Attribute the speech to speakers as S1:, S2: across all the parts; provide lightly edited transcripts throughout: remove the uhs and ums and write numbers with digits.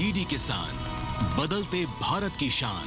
S1: DD किसान, बदलते भारत की शान।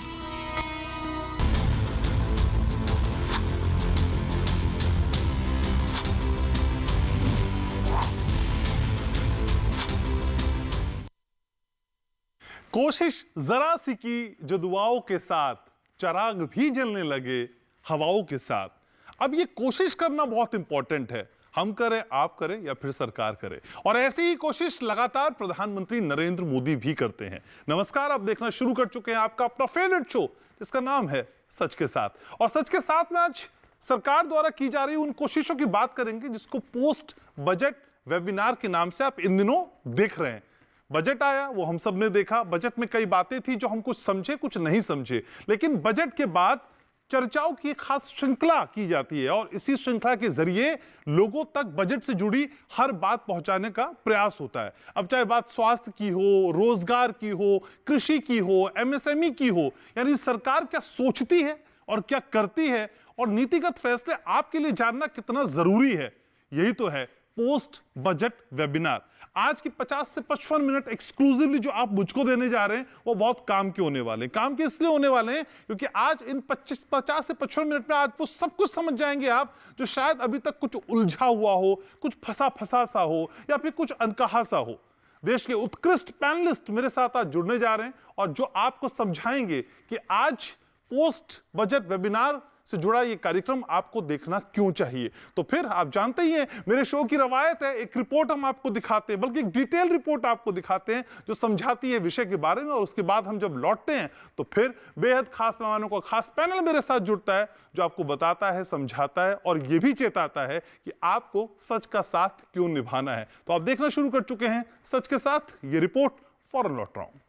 S2: कोशिश जरा सी की जो दुआओं के साथ, चिराग भी जलने लगे हवाओं के साथ। अब ये कोशिश करना बहुत इंपॉर्टेंट है, हम करें, आप करें या फिर सरकार करे, और ऐसी ही कोशिश लगातार प्रधानमंत्री नरेंद्र मोदी भी करते हैं। नमस्कार, आप देखना शुरू कर चुके हैं आपका अपना फेवरेट शो, जिसका नाम है सच के साथ। और सच के साथ में आज सरकार द्वारा की जा रही उन कोशिशों की बात करेंगे जिसको पोस्ट बजट वेबिनार के नाम से आप इन दिनों देख रहे हैं। बजट आया, वो हम सब ने देखा। बजट में कई बातें थी जो हम कुछ समझे, कुछ नहीं समझे, लेकिन बजट के बाद चर्चाओं की एक खास श्रृंखला की जाती है और इसी श्रृंखला के जरिए लोगों तक बजट से जुड़ी हर बात पहुंचाने का प्रयास होता है। अब चाहे बात स्वास्थ्य की हो, रोजगार की हो, कृषि की हो, एमएसएमई की हो, यानी सरकार क्या सोचती है और क्या करती है और नीतिगत फैसले आपके लिए जानना कितना जरूरी है, यही तो है पोस्ट बजट वेबिनार। आज की 50 से 55 मिनट एक्सक्लूसिवली जो आप मुझको देने जा रहे हैं वो बहुत काम के होने वाले हैं। काम के इसलिए होने वाले हैं क्योंकि आज इन 50 से 55 मिनट में आज वो सब कुछ समझ जाएंगे आप जो शायद अभी तक कुछ उलझा हुआ हो, कुछ फंसा सा हो या फिर कुछ अनकहा सा हो। देश के उत्कृष्ट पैनलिस्ट मेरे साथ आज जुड़ने जा रहे हैं और जो आपको समझाएंगे कि आज पोस्ट बजट वेबिनार से जुड़ा ये कार्यक्रम आपको देखना क्यों चाहिए। तो फिर आप जानते ही हैं, मेरे शो की रवायत है, एक रिपोर्ट हम आपको दिखाते हैं, बल्कि एक डिटेल रिपोर्ट आपको दिखाते हैं जो समझाती है विषय के बारे में, और उसके बाद हम जब लौटते हैं तो फिर बेहद खास मेहमानों का खास पैनल मेरे साथ जुड़ता है जो आपको बताता है, समझाता है और यह भी चेताता है कि आपको सच का साथ क्यों निभाना है। तो आप देखना शुरू कर चुके हैं सच के साथ, ये रिपोर्ट फौरन लौट रहा हूं।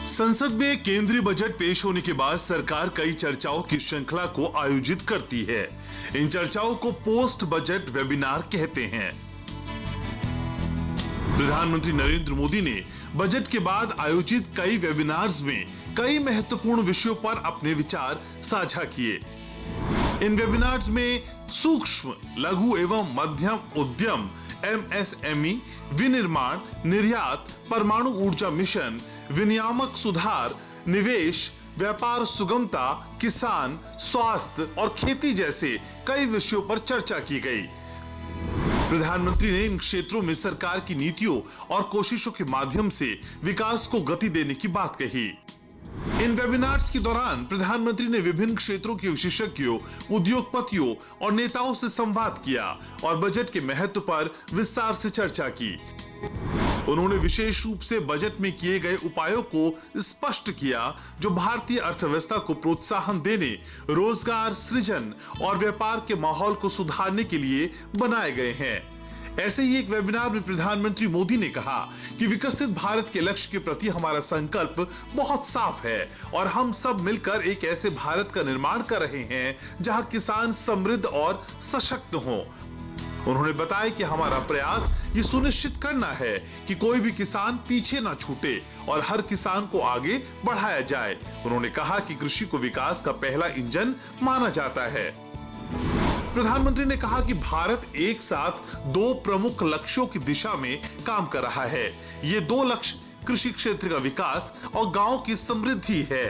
S3: संसद में केंद्रीय बजट पेश होने के बाद सरकार कई चर्चाओं की श्रृंखला को आयोजित करती है। इन चर्चाओं को पोस्ट बजट वेबिनार कहते हैं। प्रधानमंत्री नरेंद्र मोदी ने बजट के बाद आयोजित कई वेबिनार्स में कई महत्वपूर्ण विषयों पर अपने विचार साझा किए। इन वेबिनार्स में सूक्ष्म, लघु एवं मध्यम उद्यम, एमएसएमई, विनिर्माण, निर्यात, परमाणु ऊर्जा मिशन, विनियामक सुधार, निवेश, व्यापार सुगमता, किसान, स्वास्थ्य और खेती जैसे कई विषयों पर चर्चा की गई। प्रधानमंत्री ने इन क्षेत्रों में सरकार की नीतियों और कोशिशों के माध्यम से विकास को गति देने की बात कही। इन वेबिनार्स के दौरान प्रधानमंत्री ने विभिन्न क्षेत्रों के विशेषज्ञों, उद्योगपतियों और नेताओं से संवाद किया और बजट के महत्व पर विस्तार से चर्चा की। उन्होंने विशेष रूप से बजट में किए गए उपायों को स्पष्ट किया जो भारतीय अर्थव्यवस्था को प्रोत्साहन देने, रोजगार सृजन और व्यापार के माहौल को सुधारने के लिए बनाए गए हैं। ऐसे ही एक वेबिनार में प्रधानमंत्री मोदी ने कहा कि विकसित भारत के लक्ष्य के प्रति हमारा संकल्प बहुत साफ है और हम सब मिलकर एक ऐसे भारत का निर्माण कर रहे हैं जहां किसान समृद्ध और सशक्त हों। उन्होंने बताया कि हमारा प्रयास ये सुनिश्चित करना है कि कोई भी किसान पीछे ना छूटे और हर किसान को आगे बढ़ाया जाए। उन्होंने कहा कि कृषि को विकास का पहला इंजन माना जाता है। प्रधानमंत्री ने कहा कि भारत एक साथ दो प्रमुख लक्ष्यों की दिशा में काम कर रहा है। ये दो लक्ष्य कृषि क्षेत्र का विकास और गांव की समृद्धि है।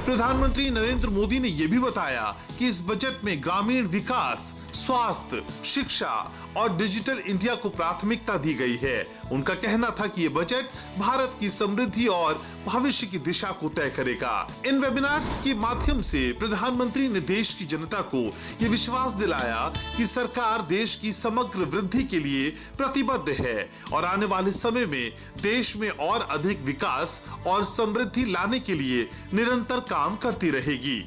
S3: प्रधानमंत्री नरेंद्र मोदी ने यह भी बताया कि इस बजट में ग्रामीण विकास, स्वास्थ्य, शिक्षा और डिजिटल इंडिया को प्राथमिकता दी गई है। उनका कहना था कि यह बजट भारत की समृद्धि और भविष्य की दिशा को तय करेगा। इन वेबिनार्स के माध्यम से प्रधानमंत्री ने देश की जनता को यह विश्वास दिलाया कि सरकार देश की समग्र वृद्धि के लिए प्रतिबद्ध है और आने वाले समय में देश में और अधिक विकास और समृद्धि लाने के लिए निरंतर काम करती रहेगी।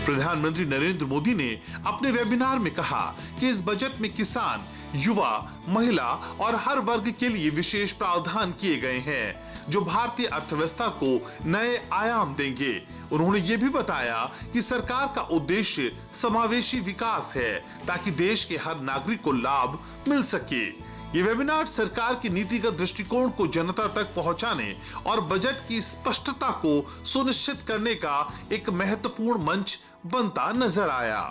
S3: प्रधानमंत्री नरेंद्र मोदी ने अपने वेबिनार में कहा कि इस बजट में किसान, युवा, महिला और हर वर्ग के लिए विशेष प्रावधान किए गए हैं जो भारतीय अर्थव्यवस्था को नए आयाम देंगे। उन्होंने ये भी बताया कि सरकार का उद्देश्य समावेशी विकास है ताकि देश के हर नागरिक को लाभ मिल सके। ये वेबिनार सरकार की नीतिगत दृष्टिकोण को जनता तक पहुंचाने और बजट की स्पष्टता को सुनिश्चित करने का एक महत्वपूर्ण मंच बनता नजर आया।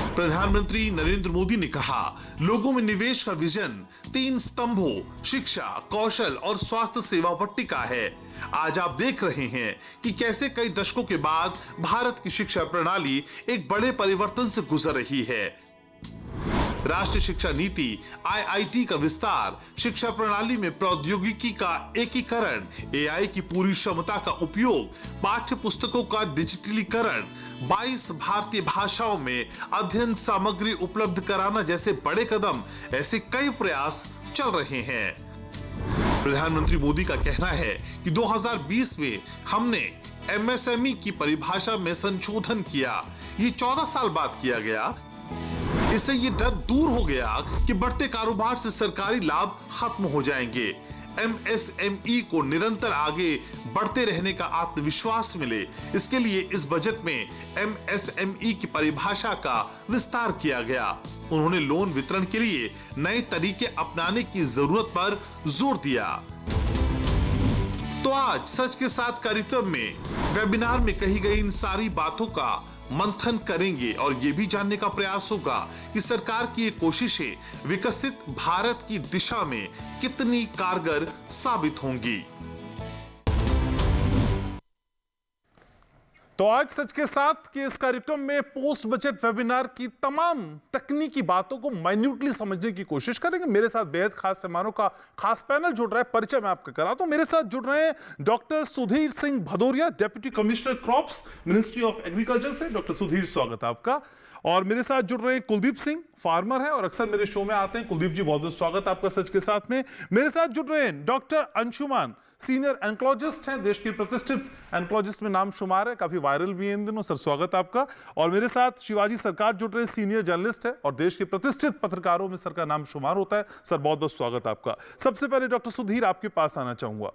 S3: प्रधानमंत्री नरेंद्र मोदी ने कहा, लोगों में निवेश का विजन 3 स्तंभों शिक्षा, कौशल और स्वास्थ्य सेवा पर टिका है। आज आप देख रहे हैं कि कैसे कई दशकों के बाद भारत की शिक्षा प्रणाली एक बड़े परिवर्तन से गुजर रही है। राष्ट्रीय शिक्षा नीति, आईआईटी का विस्तार, शिक्षा प्रणाली में प्रौद्योगिकी का एकीकरण, एआई की पूरी क्षमता का उपयोग, पाठ्य पुस्तकों का डिजिटलीकरण, 22 भारतीय भाषाओं में अध्ययन सामग्री उपलब्ध कराना जैसे बड़े कदम, ऐसे कई प्रयास चल रहे हैं। प्रधानमंत्री मोदी का कहना है कि 2020 में हमने एमएसएमई की परिभाषा में संशोधन किया। ये 14 साल बाद किया गया। इससे ये डर दूर हो गया कि बढ़ते कारोबार से सरकारी लाभ खत्म हो जाएंगे। एमएसएमई को निरंतर आगे बढ़ते रहने का आत्मविश्वास मिले, इसके लिए इस बजट में एमएसएमई की परिभाषा का विस्तार किया गया। उन्होंने लोन वितरण के लिए नए तरीके अपनाने की जरूरत पर जोर दिया। तो आज सच के साथ कार्यक्रम में वेबिनार में कही गई इन सारी बातों का मंथन करेंगे और ये भी जानने का प्रयास होगा कि सरकार की ये कोशिशें विकसित भारत की दिशा में कितनी कारगर साबित होंगी।
S2: तो आज सच के साथ के इस कार्यक्रम में पोस्ट बजट वेबिनार की तमाम तकनीकी बातों को माइन्यूटली समझने की कोशिश करेंगे। मेरे साथ बेहद खास मेहमानों का खास पैनल जुड़ रहा है। परिचय मैं आपका करा दूं। मेरे साथ जुड़ रहे हैं doctor Sudhir Singh Bhadauria, deputy commissioner crops, ministry of agriculture से। डॉक्टर सुधीर, स्वागत है आपका। और मेरे साथ जुड़ रहे हैं कुलदीप सिंह, फार्मर है और अक्सर मेरे शो में आते हैं। कुलदीप जी, बहुत बहुत स्वागत आपका सच के साथ में। मेरे साथ जुड़ रहे हैं डॉक्टर अंशुमान, सीनियर एंक्लॉजिस्ट हैं, देश के प्रतिष्ठित एंक्लॉजिस्ट में नाम शुमार है, काफी वायरल भी है इन दिनों। सर, स्वागत आपका। और मेरे साथ शिवाजी सरकार जुड़ रहे हैं, सीनियर जर्नलिस्ट है और देश के प्रतिष्ठित पत्रकारों में सर का नाम शुमार होता है। सर, बहुत बहुत स्वागत आपका। सबसे पहले डॉक्टर सुधीर, आपके पास आना चाहूंगा।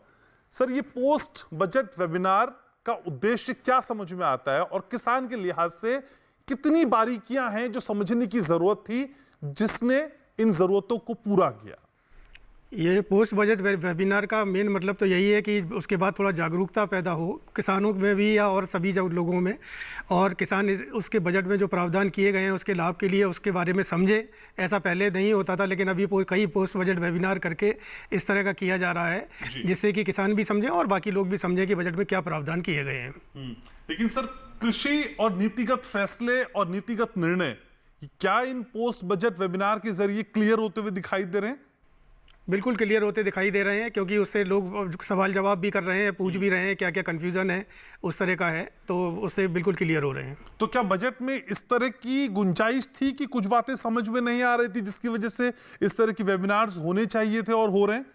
S2: सर, ये पोस्ट बजट वेबिनार का उद्देश्य क्या समझ में आता है और किसान के लिहाज से कितनी बारीकियां हैं जो समझने की जरूरत थी, जिसने इन जरूरतों को पूरा किया?
S4: ये पोस्ट बजट वेबिनार का मेन मतलब तो यही है कि उसके बाद थोड़ा जागरूकता पैदा हो किसानों में भी या और सभी लोगों में, और किसान उसके बजट में जो प्रावधान किए गए हैं उसके लाभ के लिए उसके बारे में समझे। ऐसा पहले नहीं होता था, लेकिन अभी कई पोस्ट बजट वेबिनार करके इस तरह का किया जा रहा है, जिससे कि किसान भी समझे और बाकी लोग भी समझें कि बजट में क्या प्रावधान किए गए हैं।
S2: लेकिन सर, कृषि और नीतिगत फैसले और नीतिगत निर्णय क्या इन पोस्ट बजट वेबिनार के जरिए क्लियर होते हुए दिखाई दे रहे हैं?
S4: बिल्कुल क्लियर होते दिखाई दे रहे हैं, क्योंकि उससे लोग सवाल जवाब भी कर रहे हैं, पूछ भी रहे हैं क्या क्या कन्फ्यूज़न है उस तरह का है, तो उससे बिल्कुल क्लियर हो रहे हैं।
S2: तो क्या बजट में इस तरह की गुंजाइश थी कि कुछ बातें समझ में नहीं आ रही थी, जिसकी वजह से इस तरह की वेबिनार्स होने चाहिए थे और हो रहे हैं?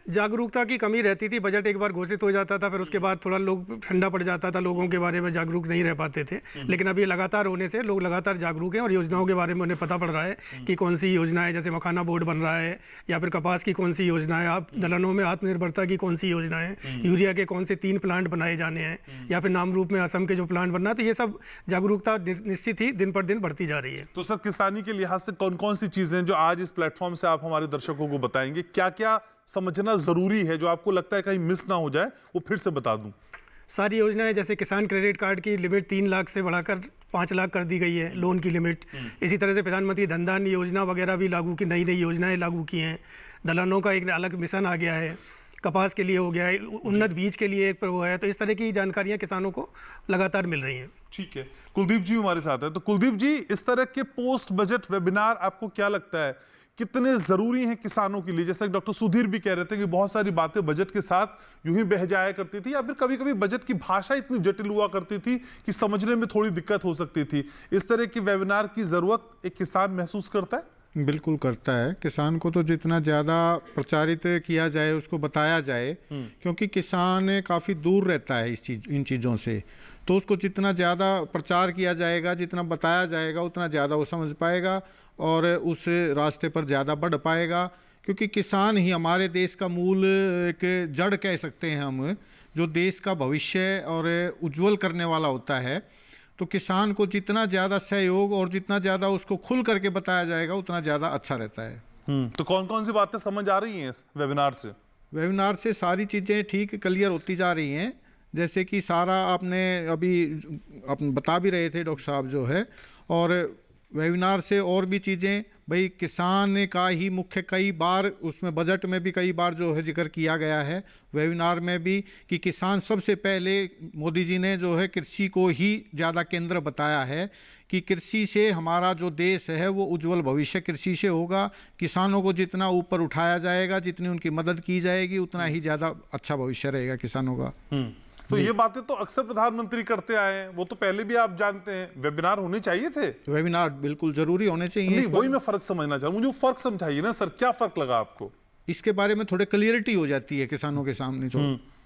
S4: जागरूकता की कमी रहती थी। बजट एक बार घोषित हो जाता था, फिर उसके बाद थोड़ा लोग ठंडा पड़ जाता था, लोगों के बारे में जागरूक नहीं रह पाते थे। लेकिन अभी लगातार होने से लोग लगातार जागरूक हैं और योजनाओं के बारे में उन्हें पता पड़ रहा है कि कौन सी योजना है, जैसे मखाना बोर्ड बन रहा है या फिर कपास की कौन सी योजना है, आप दलहनों में आत्मनिर्भरता की कौन सी योजना है, यूरिया के कौन से 3 प्लांट बनाए जाने हैं, या फिर नामरूप में असम के जो प्लांट बनना है। तो ये सब जागरूकता निश्चित ही दिन पर दिन बढ़ती जा रही है।
S2: तो सर, किसानी के लिहाज से कौन कौन सी चीजें जो आज इस प्लेटफॉर्म से आप हमारे दर्शकों को बताएंगे, क्या क्या समझना जरूरी है जो आपको लगता है कहीं मिस ना हो जाए, वो फिर से बता दूं?
S4: सारी योजनाएं, जैसे किसान क्रेडिट कार्ड की लिमिट 3 लाख से बढ़ाकर 5 लाख कर दी गई है, लोन की लिमिट। इसी तरह से प्रधानमंत्री धन धान्य योजना वगैरह भी लागू की, नई नई योजनाएं लागू की हैं। दलहनों का एक अलग मिशन आ गया है, कपास के लिए हो गया है, उन्नत बीज के लिए एक वो है। तो इस तरह की जानकारियां किसानों को लगातार मिल रही हैं।
S2: ठीक है, कुलदीप जी हमारे साथ है। तो कुलदीप जी, इस तरह के पोस्ट बजट वेबिनार आपको क्या लगता है कितने जरूरी हैं किसानों के लिए? जैसे डॉक्टर सुधीर भी कह रहे थे कि बहुत सारी बातें बजट के साथ यूं ही बह जाया करती थी, या फिर कभी कभी बजट की भाषा इतनी जटिल हुआ करती थी कि समझने में थोड़ी दिक्कत हो सकती थी। इस तरह की वेबिनार की जरूरत एक किसान महसूस करता है?
S5: बिल्कुल करता है। किसान को तो जितना ज़्यादा प्रचारित किया जाए, उसको बताया जाए, क्योंकि किसान काफ़ी दूर रहता है इन चीज़ों से, तो उसको जितना ज़्यादा प्रचार किया जाएगा, जितना बताया जाएगा, उतना ज़्यादा वो समझ पाएगा और उस रास्ते पर ज़्यादा बढ़ पाएगा। क्योंकि किसान ही हमारे देश का मूल एक जड़ कह सकते हैं हम, जो देश का भविष्य और उज्जवल करने वाला होता है। तो किसान को जितना ज़्यादा सहयोग और जितना ज़्यादा उसको खुल करके बताया जाएगा, उतना ज़्यादा अच्छा रहता है।
S2: तो कौन कौन सी बातें समझ आ रही हैं इस वेबिनार से?
S5: वेबिनार से सारी चीज़ें ठीक क्लियर होती जा रही हैं। जैसे कि सारा आपने अभी बता भी रहे थे डॉक्टर साहब जो है, और वेबिनार से और भी चीज़ें, भाई किसान का ही मुख्य कई बार उसमें बजट में भी कई बार जो है जिक्र किया गया है, वेबिनार में भी, कि किसान सबसे पहले मोदी जी ने जो है कृषि को ही ज़्यादा केंद्र बताया है कि कृषि से हमारा जो देश है वो उज्जवल भविष्य कृषि से होगा। किसानों को जितना ऊपर उठाया जाएगा, जितनी उनकी मदद की जाएगी, उतना ही ज़्यादा अच्छा भविष्य रहेगा किसानों का।
S2: तो ये बातें तो अक्सर प्रधानमंत्री करते आए हैं, वो तो पहले भी आप जानते हैं। वेबिनार होने चाहिए थे,
S5: वेबिनार बिल्कुल जरूरी होने चाहिए।
S2: नहीं, वही मैं फर्क समझना चाहूँ, मुझे फर्क समझाइए ना सर, क्या फर्क लगा आपको?
S5: इसके बारे में थोड़े क्लियरिटी हो जाती है किसानों के सामने।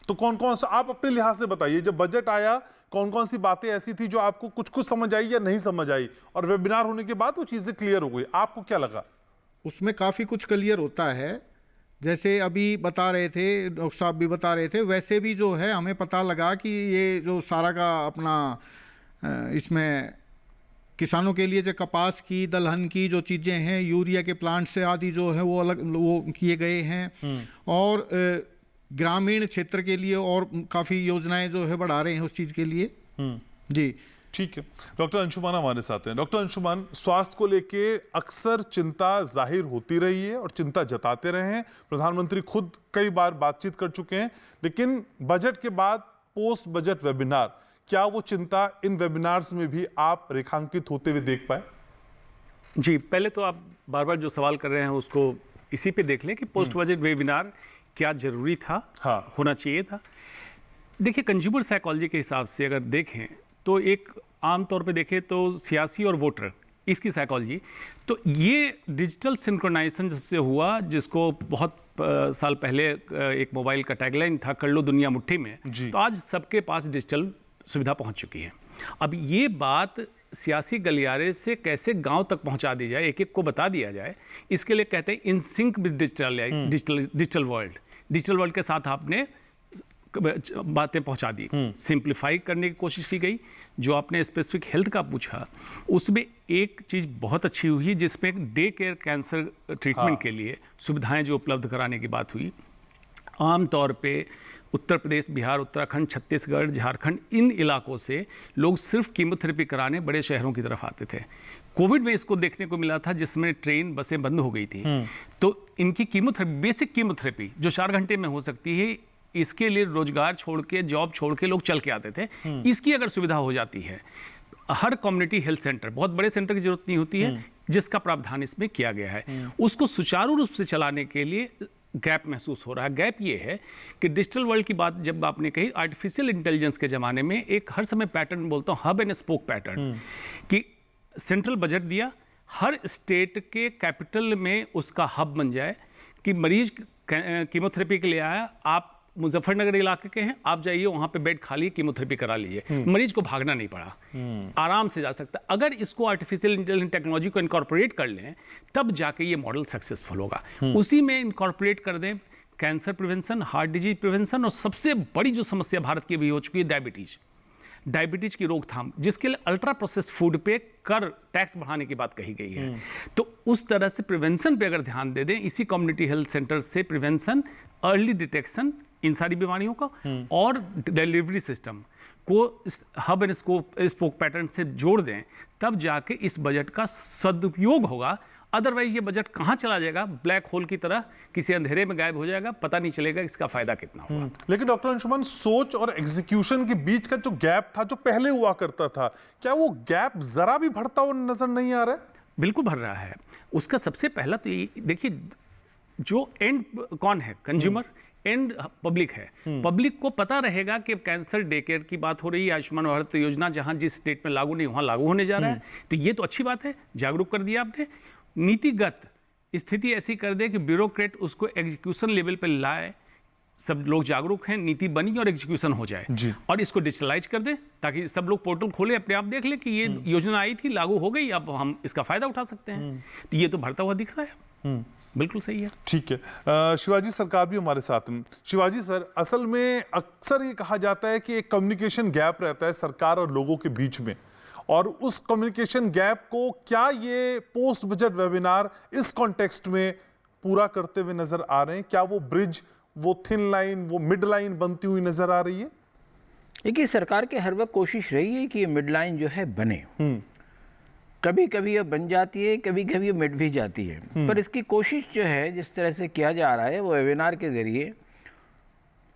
S2: तो कौन कौन सा आप अपने लिहाज से बताइए, जब बजट आया कौन कौन सी बातें ऐसी थी जो आपको कुछ कुछ समझ आई या नहीं समझ आई, और वेबिनार होने के बाद वो चीजें क्लियर हो गई, आपको क्या लगा?
S5: उसमें काफ़ी कुछ क्लियर होता है, जैसे अभी बता रहे थे डॉक्टर साहब भी बता रहे थे, वैसे भी जो है हमें पता लगा कि ये जो सारा का अपना इसमें किसानों के लिए जो कपास की, दलहन की जो चीज़ें हैं, यूरिया के प्लांट से आदि जो है वो अलग वो किए गए हैं, और ग्रामीण क्षेत्र के लिए और काफ़ी योजनाएं जो है बढ़ा रहे हैं उस चीज़ के लिए। जी
S2: ठीक है, डॉक्टर अंशुमान हमारे साथ हैं। डॉक्टर अंशुमान, स्वास्थ्य को लेके अक्सर चिंता जाहिर होती रही है और चिंता जताते रहे हैं, प्रधानमंत्री खुद कई बार बातचीत कर चुके हैं, लेकिन बजट के बाद पोस्ट बजट वेबिनार, क्या वो चिंता इन वेबिनार्स में भी आप रेखांकित होते हुए देख पाए?
S6: जी, पहले तो आप बार बार जो सवाल कर रहे हैं उसको इसी पे देख लें कि पोस्ट बजट वेबिनार क्या जरूरी था, होना चाहिए था। देखिए, कंज्यूमर साइकोलॉजी के हिसाब से अगर देखें तो एक आम तौर पे देखें तो सियासी और वोटर, इसकी साइकोलॉजी, तो ये डिजिटल सिंक्रोनाइजेशन जब से हुआ, जिसको बहुत साल पहले एक मोबाइल का टैगलाइन था, कर लो दुनिया मुट्ठी में, तो आज सबके पास डिजिटल सुविधा पहुंच चुकी है। अब ये बात सियासी गलियारे से कैसे गांव तक पहुंचा दी जाए, एक एक को बता दिया जाए, इसके लिए कहते हैं in sync with digital world. Digital world के साथ आपने बातें पहुंचा दी, सिंप्लीफाई करने की कोशिश की गई। जो आपने स्पेसिफिक हेल्थ का पूछा, उसमें एक चीज़ बहुत अच्छी हुई, जिसमें डे केयर कैंसर ट्रीटमेंट के लिए सुविधाएं जो उपलब्ध कराने की बात हुई। आम तौर पे उत्तर प्रदेश, बिहार, उत्तराखंड, छत्तीसगढ़, झारखंड, इन इलाकों से लोग सिर्फ कीमोथेरेपी कराने बड़े शहरों की तरफ आते थे। कोविड में इसको देखने को मिला था, जिसमें ट्रेन बसें बंद हो गई थी, तो इनकी कीमोथेरेपी, बेसिक कीमोथेरेपी जो 4 घंटे में हो सकती है, इसके लिए रोजगार छोड़ के, जॉब छोड़ के लोग चल के आते थे। इसकी अगर सुविधा हो जाती है, हर कम्युनिटी हेल्थ सेंटर, बहुत बड़े सेंटर की जरूरत नहीं होती है, जिसका प्रावधान इसमें किया गया है, उसको सुचारू रूप से चलाने के लिए गैप महसूस हो रहा है। गैप ये है कि डिजिटल वर्ल्ड की बात जब आपने कही, आर्टिफिशियल इंटेलिजेंस के ज़माने में एक हर समय पैटर्न बोलता हूँ, हब एंड स्पोक पैटर्न, कि सेंट्रल बजट दिया, हर स्टेट के कैपिटल में उसका हब बन जाए, कि मरीज कीमोथेरेपी के लिए आया, आप मुजफ्फरनगर इलाके के हैं, आप जाइए वहाँ पे बेड खाली, कीमोथेरेपी करा लीजिए, मरीज को भागना नहीं पड़ा, आराम से जा सकता। अगर इसको आर्टिफिशियल इंटेलिजेंस टेक्नोलॉजी को इनकॉर्पोरेट कर लें, तब जाके ये मॉडल सक्सेसफुल होगा। उसी में इनकॉर्पोरेट कर दें cancer prevention, heart disease prevention, और सबसे बड़ी जो समस्या भारत की भी हो चुकी है, डायबिटीज की रोकथाम, जिसके लिए अल्ट्रा प्रोसेस्ड फूड पे कर टैक्स बढ़ाने की बात कही गई है। तो उस तरह से प्रिवेंशन पे अगर ध्यान दे दें, इसी कम्युनिटी हेल्थ सेंटर से प्रिवेंशन, अर्ली डिटेक्शन इन सारी बीमारियों का, और डिलीवरी सिस्टम को हब एंड स्पोक पैटर्न से जोड़ दें, तब जाके इस बजट का सदुपयोग होगा। अदरवाइज ये बजट कहाँ चला जाएगा, ब्लैक होल की तरह किसी अंधेरे में गायब हो जाएगा, पता नहीं चलेगा इसका फायदा कितना होगा।
S2: लेकिन डॉक्टर अंशुमान, सोच और एग्जीक्यूशन के बीच का जो गैप था, जो पहले हुआ करता था, क्या वो गैप जरा भी बढ़ता हुआ नजर नहीं आ रहा है?
S6: बिल्कुल भर रहा है। उसका सबसे पहला तो ये देखिए, जो एंड कौन है, कंज्यूमर, एंड पब्लिक है। पब्लिक को पता रहेगा कि कैंसर डे केयर की बात हो रही है, आयुष्मान भारत योजना जहां जिस स्टेट में लागू नहीं वहां लागू होने जा रहा है, तो ये तो अच्छी बात है, जागरूक कर दिया आपने। नीतिगत स्थिति ऐसी कर दे कि ब्यूरोक्रेट उसको एग्जीक्यूशन लेवल पे लाए, सब लोग जागरूक हैं, नीति बनी और एग्जीक्यूशन हो जाए, और इसको डिजिटलाइज कर दे, ताकि सब लोग पोर्टल खोले, अपने आप देख ले कि ये योजना आई थी, लागू हो गई, अब हम इसका फायदा उठा सकते हैं। तो ये तो बढ़ता हुआ दिख रहा है, बिल्कुल सही है।
S2: ठीक है, शिवाजी सरकार भी हमारे साथ में। शिवाजी सर, असल में अक्सर ये कहा जाता है कि एक कम्युनिकेशन गैप रहता है सरकार और लोगों के बीच में, और उस कम्युनिकेशन गैप को क्या ये पोस्ट बजट वेबिनार इस कॉन्टेक्स्ट में पूरा करते हुए नजर आ रहे हैं? क्या वो ब्रिज, वो थिन लाइन, वो मिड लाइन बनती हुई नजर आ रही है?
S7: देखिए, सरकार की हर वक्त कोशिश रही है कि ये मिड लाइन जो है बने। कभी कभी ये बन जाती है, कभी कभी ये मिट भी जाती है, पर इसकी कोशिश जो है जिस तरह से किया जा रहा है वो वेबिनार के ज़रिए,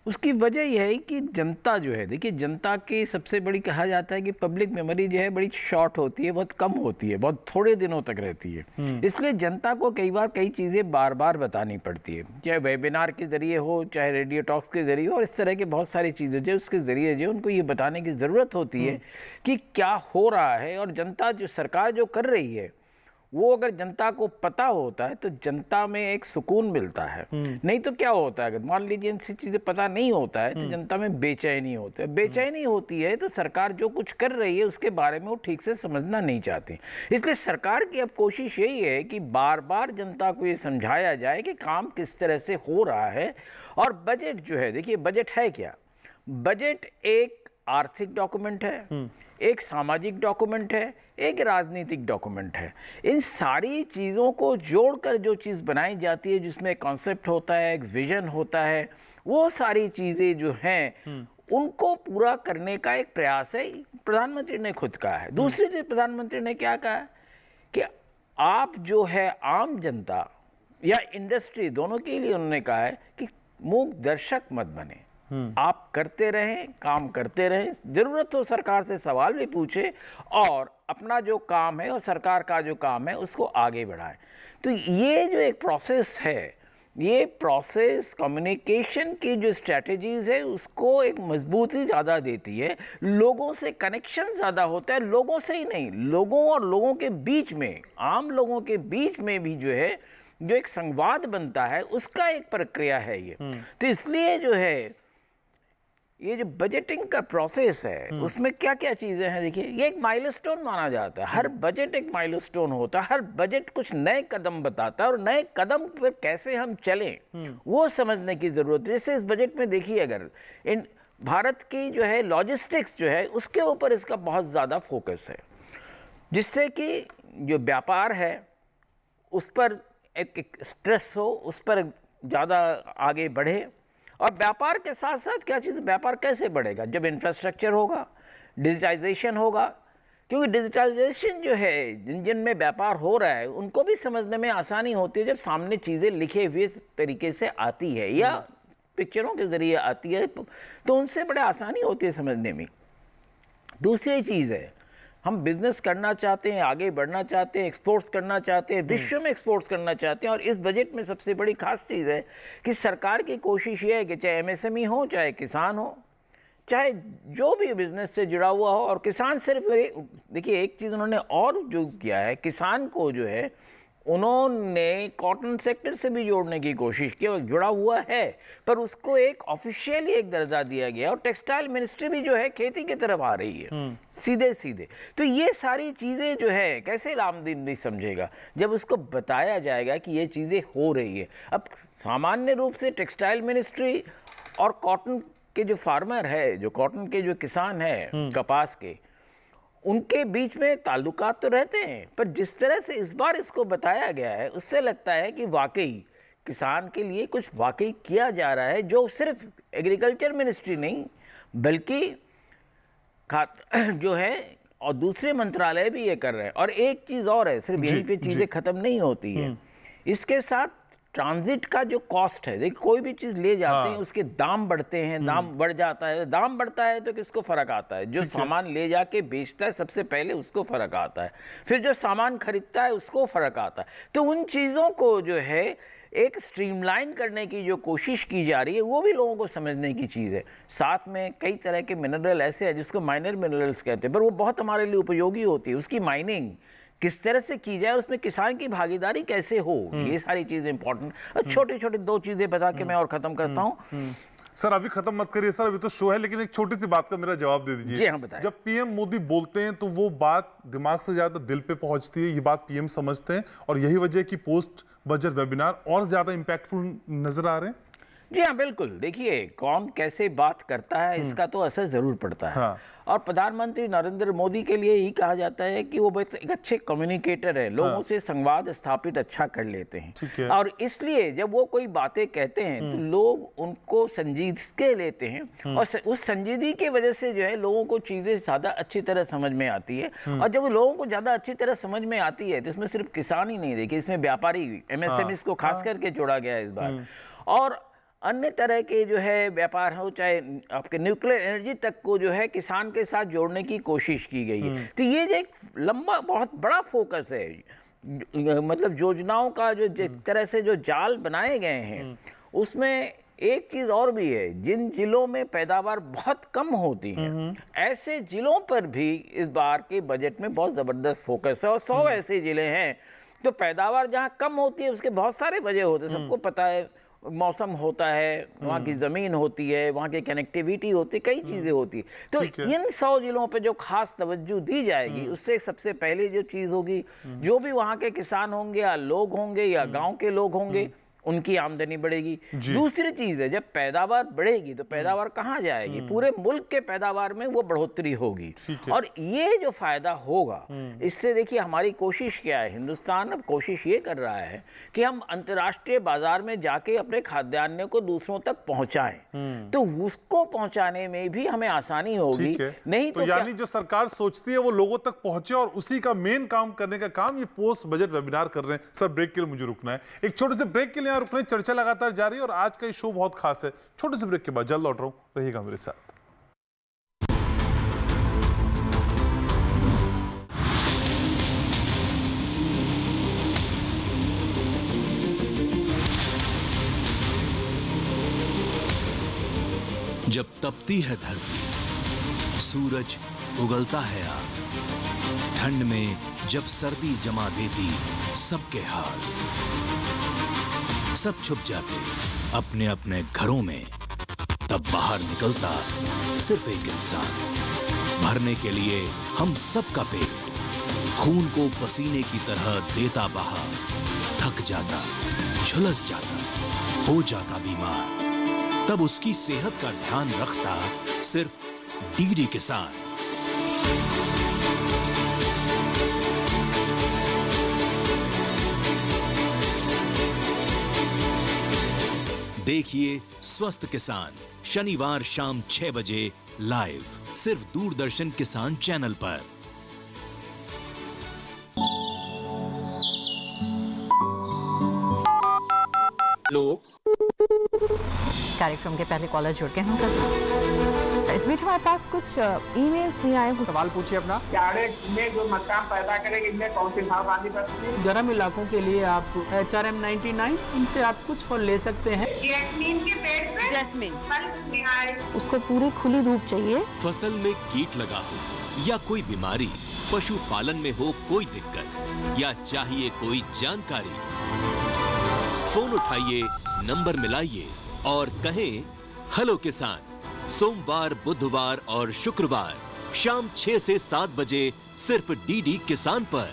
S7: उसकी वजह यह है कि जनता जो है, देखिए जनता की सबसे बड़ी कहा जाता है कि पब्लिक मेमोरी जो है बड़ी शॉर्ट होती है, बहुत कम होती है, बहुत थोड़े दिनों तक रहती है। इसलिए जनता को कई बार कई चीज़ें बार बार बतानी पड़ती है, चाहे वेबिनार के ज़रिए हो, चाहे रेडियो टॉक्स के ज़रिए हो, और इस तरह के बहुत सारी चीज़ें जो उसके ज़रिए जो उनको ये बताने की ज़रूरत होती है कि क्या हो रहा है। और जनता जो सरकार जो कर रही है वो अगर जनता को पता होता है तो जनता में एक सुकून मिलता है। नहीं तो क्या होता है, अगर मान लीजिए इनसी चीजें पता नहीं होता है तो जनता में बेचैनी होती है। बेचैनी होती है तो सरकार जो कुछ कर रही है उसके बारे में वो ठीक से समझना नहीं चाहती। इसलिए सरकार की अब कोशिश यही है कि बार बार जनता को ये समझाया जाए कि काम किस तरह से हो रहा है। और बजट जो है, देखिए बजट है क्या, बजट एक आर्थिक डॉक्यूमेंट है, एक सामाजिक डॉक्यूमेंट है, एक राजनीतिक डॉक्यूमेंट है। इन सारी चीज़ों को जोड़कर जो चीज़ बनाई जाती है, जिसमें एक कॉन्सेप्ट होता है, एक विजन होता है, वो सारी चीज़ें जो हैं उनको पूरा करने का एक प्रयास है। प्रधानमंत्री ने खुद कहा है। दूसरी चीज़ प्रधानमंत्री ने क्या कहा कि आप जो है आम जनता या इंडस्ट्री दोनों के लिए उन्होंने कहा है कि मूक दर्शक मत बने, आप करते रहें, काम करते रहें, जरूरत हो सरकार से सवाल भी पूछे और अपना जो काम है और सरकार का जो काम है उसको आगे बढ़ाएं। तो ये जो एक प्रोसेस है, ये प्रोसेस कम्युनिकेशन की जो स्ट्रेटजीज है उसको एक मजबूती ज़्यादा देती है, लोगों से कनेक्शन ज़्यादा होता है, लोगों से ही नहीं, लोगों और लोगों के बीच में, आम लोगों के बीच में भी जो है जो एक संवाद बनता है उसका एक प्रक्रिया है ये। तो इसलिए जो है ये जो बजटिंग का प्रोसेस है उसमें क्या क्या चीज़ें हैं, देखिए ये एक माइलस्टोन माना जाता है। हर बजट एक माइलस्टोन होता है, हर बजट कुछ नए कदम बताता है और नए कदम पर कैसे हम चलें वो समझने की ज़रूरत है। जैसे इस बजट में देखिए, अगर इन भारत की जो है लॉजिस्टिक्स जो है उसके ऊपर इसका बहुत ज़्यादा फोकस है, जिससे कि जो व्यापार है उस पर एक स्ट्रेस हो, उस पर ज़्यादा आगे बढ़े। और व्यापार के साथ साथ क्या चीज़, व्यापार कैसे बढ़ेगा, जब इंफ्रास्ट्रक्चर होगा, डिजिटाइजेशन होगा, क्योंकि डिजिटाइजेशन जो है जिन में व्यापार हो रहा है उनको भी समझने में आसानी होती है जब सामने चीज़ें लिखे हुए तरीके से आती है या पिक्चरों के ज़रिए आती है, तो उनसे बड़े आसानी होती है समझने में। दूसरी चीज़ है, हम बिजनेस करना चाहते हैं, आगे बढ़ना चाहते हैं, एक्सपोर्ट्स करना चाहते हैं, विश्व में एक्सपोर्ट्स करना चाहते हैं। और इस बजट में सबसे बड़ी खास चीज़ है कि सरकार की कोशिश ये है कि चाहे एमएसएमई हो, चाहे किसान हो, चाहे जो भी बिजनेस से जुड़ा हुआ हो, और किसान सिर्फ देखिए एक चीज़ उन्होंने और जो किया है, किसान को जो है उन्होंने कॉटन सेक्टर से भी जोड़ने की कोशिश की और जुड़ा हुआ है, पर उसको एक ऑफिशियली एक दर्जा दिया गया। और टेक्सटाइल मिनिस्ट्री भी जो है खेती की तरफ आ रही है सीधे सीधे। तो ये सारी चीज़ें जो है कैसे आमदनी नहीं समझेगा जब उसको बताया जाएगा कि ये चीज़ें हो रही है। अब सामान्य रूप से टेक्सटाइल मिनिस्ट्री और कॉटन के जो फार्मर है, जो कॉटन के जो किसान है कपास के, उनके बीच में ताल्लुकात तो रहते हैं, पर जिस तरह से इस बार इसको बताया गया है उससे लगता है कि वाकई किसान के लिए कुछ वाकई किया जा रहा है, जो सिर्फ एग्रीकल्चर मिनिस्ट्री नहीं बल्कि जो है और दूसरे मंत्रालय भी ये कर रहे हैं। और एक चीज़ और है, सिर्फ यहीं पे चीज़ें ख़त्म नहीं होती है, इसके साथ ट्रांजिट का जो कॉस्ट है, देखिए कोई भी चीज़ ले जाते हैं उसके दाम बढ़ते हैं, दाम बढ़ जाता है, दाम बढ़ता है तो किसको फ़र्क आता है, जो सामान ले जाके बेचता है सबसे पहले उसको फ़र्क आता है, फिर जो सामान खरीदता है उसको फ़र्क आता है। तो उन चीज़ों को जो है एक स्ट्रीमलाइन करने की जो कोशिश की जा रही है वो भी लोगों को समझने की चीज़ है। साथ में कई तरह के मिनरल ऐसे हैं जिसको माइनर मिनरल्स कहते हैं, पर वो बहुत हमारे लिए उपयोगी होती है, उसकी माइनिंग किस तरह से की जाए, उसमें किसान की भागीदारी कैसे हो, ये सारी चीजें इंपॉर्टेंट। और छोटी छोटी दो चीजें बता के मैं और खत्म करता हूँ।
S2: सर अभी खत्म मत करिए सर, अभी तो शो है, लेकिन एक छोटी सी बात का मेरा जवाब दे दीजिए।
S7: जी हाँ, बताएं।
S2: जब पीएम मोदी बोलते हैं तो वो बात दिमाग से ज्यादा दिल पे पहुंचती है, ये बात पीएम समझते हैं, और यही वजह है कि पोस्ट बजट वेबिनार और ज्यादा इंपैक्टफुल नजर आ रहे हैं।
S7: जी हाँ, बिल्कुल। देखिए, कौन कैसे बात करता है इसका तो असर जरूर पड़ता है।
S2: हाँ।
S7: और प्रधानमंत्री नरेंद्र मोदी के लिए ही कहा जाता है कि वो एक अच्छे कम्युनिकेटर है, लोगों से संवाद स्थापित अच्छा कर लेते हैं। और इसलिए जब वो कोई बातें कहते हैं तो लोग उनको संजीदगी लेते हैं, और उस संजीदगी की वजह से जो है लोगों को चीजें ज्यादा अच्छी तरह समझ में आती है। और जब लोगों को ज्यादा अच्छी तरह समझ में आती है तो इसमें सिर्फ किसान ही नहीं, देखिए इसमें व्यापारी, MSMEs को खास करके जोड़ा गया है इस बार, और अन्य तरह के जो है व्यापार हो, चाहे आपके न्यूक्लियर एनर्जी तक को जो है किसान के साथ जोड़ने की कोशिश की गई है। तो ये जो एक लंबा बहुत बड़ा फोकस है, मतलब योजनाओं का जो जिस तरह से जो जाल बनाए गए हैं उसमें एक चीज और भी है, जिन जिलों में पैदावार बहुत कम होती है ऐसे जिलों पर भी इस बार के बजट में बहुत जबरदस्त फोकस है। और 100 ऐसे जिले हैं तो पैदावार जहाँ कम होती है उसके बहुत सारे वजह होते हैं, सबको पता है, मौसम होता है, वहाँ की ज़मीन होती है, वहाँ की कनेक्टिविटी होती है, कई चीज़ें होती है। तो इन 100 जिलों पे जो खास तवज्जो दी जाएगी उससे सबसे पहले जो चीज़ होगी, जो भी वहाँ के किसान होंगे या लोग होंगे या गांव के लोग होंगे उनकी आमदनी बढ़ेगी। दूसरी चीज है, जब पैदावार बढ़ेगी तो पैदावार कहाँ जाएगी, पूरे मुल्क के पैदावार में वो बढ़ोतरी होगी। और ये जो फायदा होगा इससे, देखिए हमारी कोशिश क्या है, हिंदुस्तान अब कोशिश ये कर रहा है कि हम अंतर्राष्ट्रीय बाजार में जाके अपने खाद्यान्न को दूसरों तक पहुंचाएं, तो उसको पहुंचाने में भी हमें आसानी होगी। नहीं
S2: तो यानी जो सरकार सोचती है वो लोगों तक पहुंचे, और उसी का मेन काम करने का काम ये पोस्ट बजट वेबिनार कर रहे हैं। सर, ब्रेक के लिए मुझे रुकना है, एक छोटे से ब्रेक के लिए रुकने, चर्चा लगातार जारी है और आज का ये शो बहुत खास है। छोटे से ब्रेक के बाद जल्द लौट रहा हूं, रहिएगा मेरे साथ।
S1: जब तपती है धरती, सूरज उगलता है आग, ठंड में जब सर्दी जमा देती सबके हाल, सब छुप जाते अपने अपने घरों में, तब बाहर निकलता सिर्फ एक इंसान, भरने के लिए हम सबका पेट, खून को पसीने की तरह देता बहा, थक जाता, झुलस जाता, हो जाता बीमार, तब उसकी सेहत का ध्यान रखता सिर्फ डीडी किसान। देखिए स्वस्थ किसान शनिवार शाम 6 बजे लाइव, सिर्फ दूरदर्शन किसान चैनल पर।
S8: लोग
S9: कार्यक्रम के पहले कॉलर जुड़ के हम इस बीच हमारे पास कुछ ईमेल्स भी आए हैं।
S8: सवाल पूछिए अपना।
S10: में जो मकान पैदा करेंगे इनमें कौन सी सावधानी बरतनी है?
S8: गर्म इलाकों के लिए आप HRM 99 इनसे आप कुछ फल ले सकते हैं।
S10: जैस्मीन के पेड़ पे
S9: जैस्मीन,
S10: उसको
S9: पूरी खुली धूप चाहिए।
S1: फसल में कीट लगा हो या कोई बीमारी, पशुपालन में हो कोई दिक्कत या चाहिए कोई जानकारी, फोन उठाइए, नंबर मिलाइए और कहें हेलो किसान। सोमवार, बुधवार और शुक्रवार शाम 6 से 7 बजे सिर्फ डीडी किसान पर।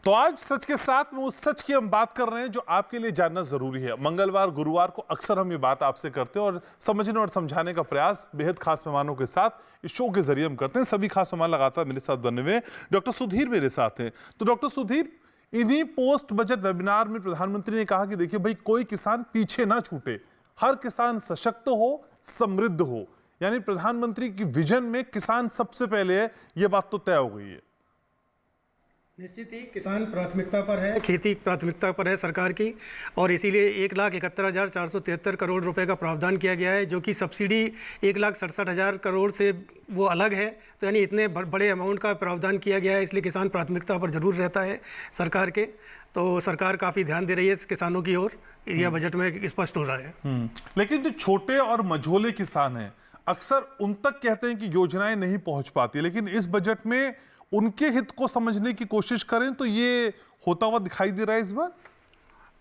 S2: तो आज सच के साथ में उस सच की हम बात कर रहे हैं जो आपके लिए जानना जरूरी है। मंगलवार, गुरुवार को अक्सर हम ये बात आपसे करते हैं और समझने और समझाने का प्रयास बेहद खास मेहमानों के साथ इस शो के जरिए हम करते हैं। सभी खास मेहमान लगातार मेरे साथ बने हुए हैं। डॉक्टर सुधीर मेरे साथ हैं। तो डॉक्टर सुधीर, इन्हीं पोस्ट बजट वेबिनार में प्रधानमंत्री ने कहा कि देखिए भाई, कोई किसान पीछे ना छूटे, हर किसान सशक्त हो, समृद्ध हो। यानी प्रधानमंत्री की विजन में किसान सबसे पहले है, यह बात तो तय हो गई है।
S4: निश्चित ही किसान प्राथमिकता पर है, खेती प्राथमिकता पर है सरकार की, और इसीलिए 1,71,473 करोड़ रुपए का प्रावधान किया गया है, जो कि सब्सिडी 1,67,000 करोड़ से वो अलग है। तो यानी इतने बड़े अमाउंट का प्रावधान किया गया है, इसलिए किसान प्राथमिकता पर जरूर रहता है सरकार के। तो सरकार काफ़ी ध्यान दे रही है किसानों की ओर, यह बजट में स्पष्ट हो रहा है।
S2: लेकिन जो छोटे और मझोले किसान हैं, अक्सर उन तक कहते हैं कि योजनाएं नहीं पहुंच पाती, लेकिन इस बजट में उनके हित को समझने की कोशिश करें तो ये होता हुआ दिखाई दे रहा है इस बार।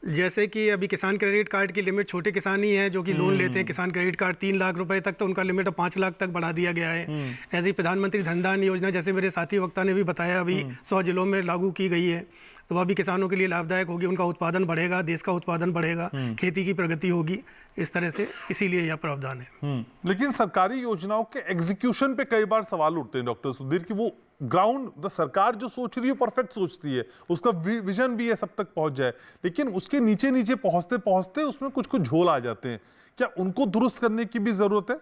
S4: जैसे कि अभी किसान क्रेडिट कार्ड की लिमिट छोटे किसान ही है जो कि लोन लेते हैं किसान क्रेडिट कार्ड 3 लाख रुपए तक, तो उनका लिमिट अब 5 लाख तक बढ़ा दिया गया है। ऐसे ही प्रधानमंत्री धन धान्य योजना जैसे मेरे साथी वक्ता ने भी बताया अभी 100 जिलों में लागू की गई है, तो वह भी किसानों के लिए लाभदायक होगी, उनका उत्पादन बढ़ेगा, देश का उत्पादन बढ़ेगा, खेती की प्रगति होगी, इस तरह से, इसीलिए यह प्रावधान है।
S2: लेकिन सरकारी योजनाओं के एग्जीक्यूशन पे कई बार सवाल उठते हैं डॉक्टर सुधीर कि वो ग्राउंड सरकार जो सोच रही है परफेक्ट सोचती है, उसका विजन भी है सब तक पहुंच जाए, लेकिन उसके नीचे नीचे पहुंचते पहुंचते उसमें कुछ कुछ झोल आ जाते हैं। क्या उनको दुरुस्त करने की भी जरूरत है?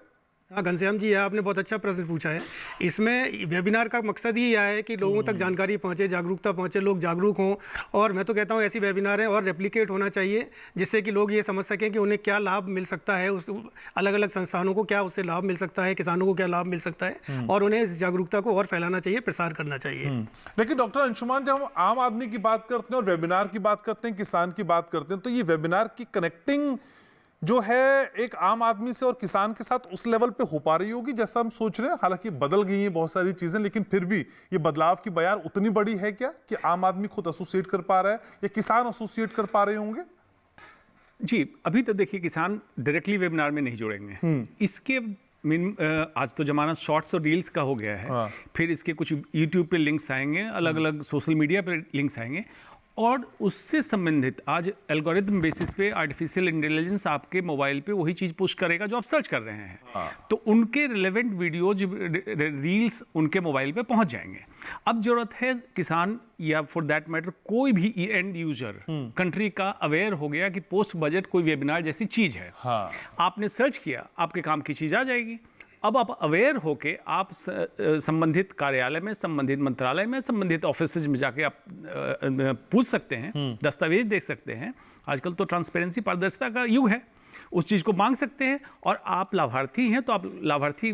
S4: हाँ घनश्याम जी, आपने बहुत अच्छा प्रश्न पूछा है। इसमें वेबिनार का मकसद ही यह है कि लोगों तक जानकारी पहुंचे, जागरूकता पहुंचे, लोग जागरूक हों, और मैं तो कहता हूं ऐसी वेबिनार हैं और रेप्लिकेट होना चाहिए जिससे कि लोग ये समझ सकें कि उन्हें क्या लाभ मिल सकता है, उस अलग अलग संस्थानों को क्या उससे लाभ मिल सकता है, किसानों को क्या लाभ मिल सकता है, और उन्हें इस जागरूकता को और फैलाना चाहिए, प्रसार करना चाहिए।
S2: लेकिन डॉक्टर अंशुमान, जब हम आम आदमी की बात करते हैं और वेबिनार की बात करते हैं, किसान की बात करते हैं, तो ये वेबिनार की कनेक्टिंग जो है एक आम आदमी से और किसान के साथ उस लेवल पे हो पा रही होगी जैसा हम सोच रहे हैं? हालांकि बदल गई हैं बहुत सारी चीजें, लेकिन फिर भी ये बदलाव की बयार उतनी बड़ी है क्या कि आम आदमी खुद एसोसिएट कर पा रहा है या किसान एसोसिएट कर पा रहे होंगे?
S6: जी, अभी तो देखिए किसान डायरेक्टली वेबिनार में नहीं जुड़ेंगे। इसके आज तो जमाना शॉर्ट्स और रील्स का हो गया है। फिर इसके कुछ यूट्यूब पे लिंक्स आएंगे, अलग अलग सोशल मीडिया पे लिंक्स आएंगे, और उससे संबंधित आज एल्गोरिथम बेसिस पे आर्टिफिशियल इंटेलिजेंस आपके मोबाइल पे वही चीज़ पुश करेगा जो आप सर्च कर रहे हैं। तो उनके रिलेवेंट वीडियोज, रील्स उनके मोबाइल पे पहुंच जाएंगे। अब जरूरत है किसान या फॉर दैट मैटर कोई भी एंड यूजर कंट्री का अवेयर हो गया कि पोस्ट बजट कोई वेबिनार जैसी चीज़ है। आपने सर्च किया, आपके काम की चीज़ आ जाएगी। अब आप अवेयर होके आप संबंधित कार्यालय में, संबंधित मंत्रालय में, संबंधित ऑफिस में जाके आप पूछ सकते हैं, दस्तावेज देख सकते हैं। आजकल तो ट्रांसपेरेंसी, पारदर्शिता का युग है, उस चीज़ को मांग सकते हैं। और आप लाभार्थी हैं तो आप लाभार्थी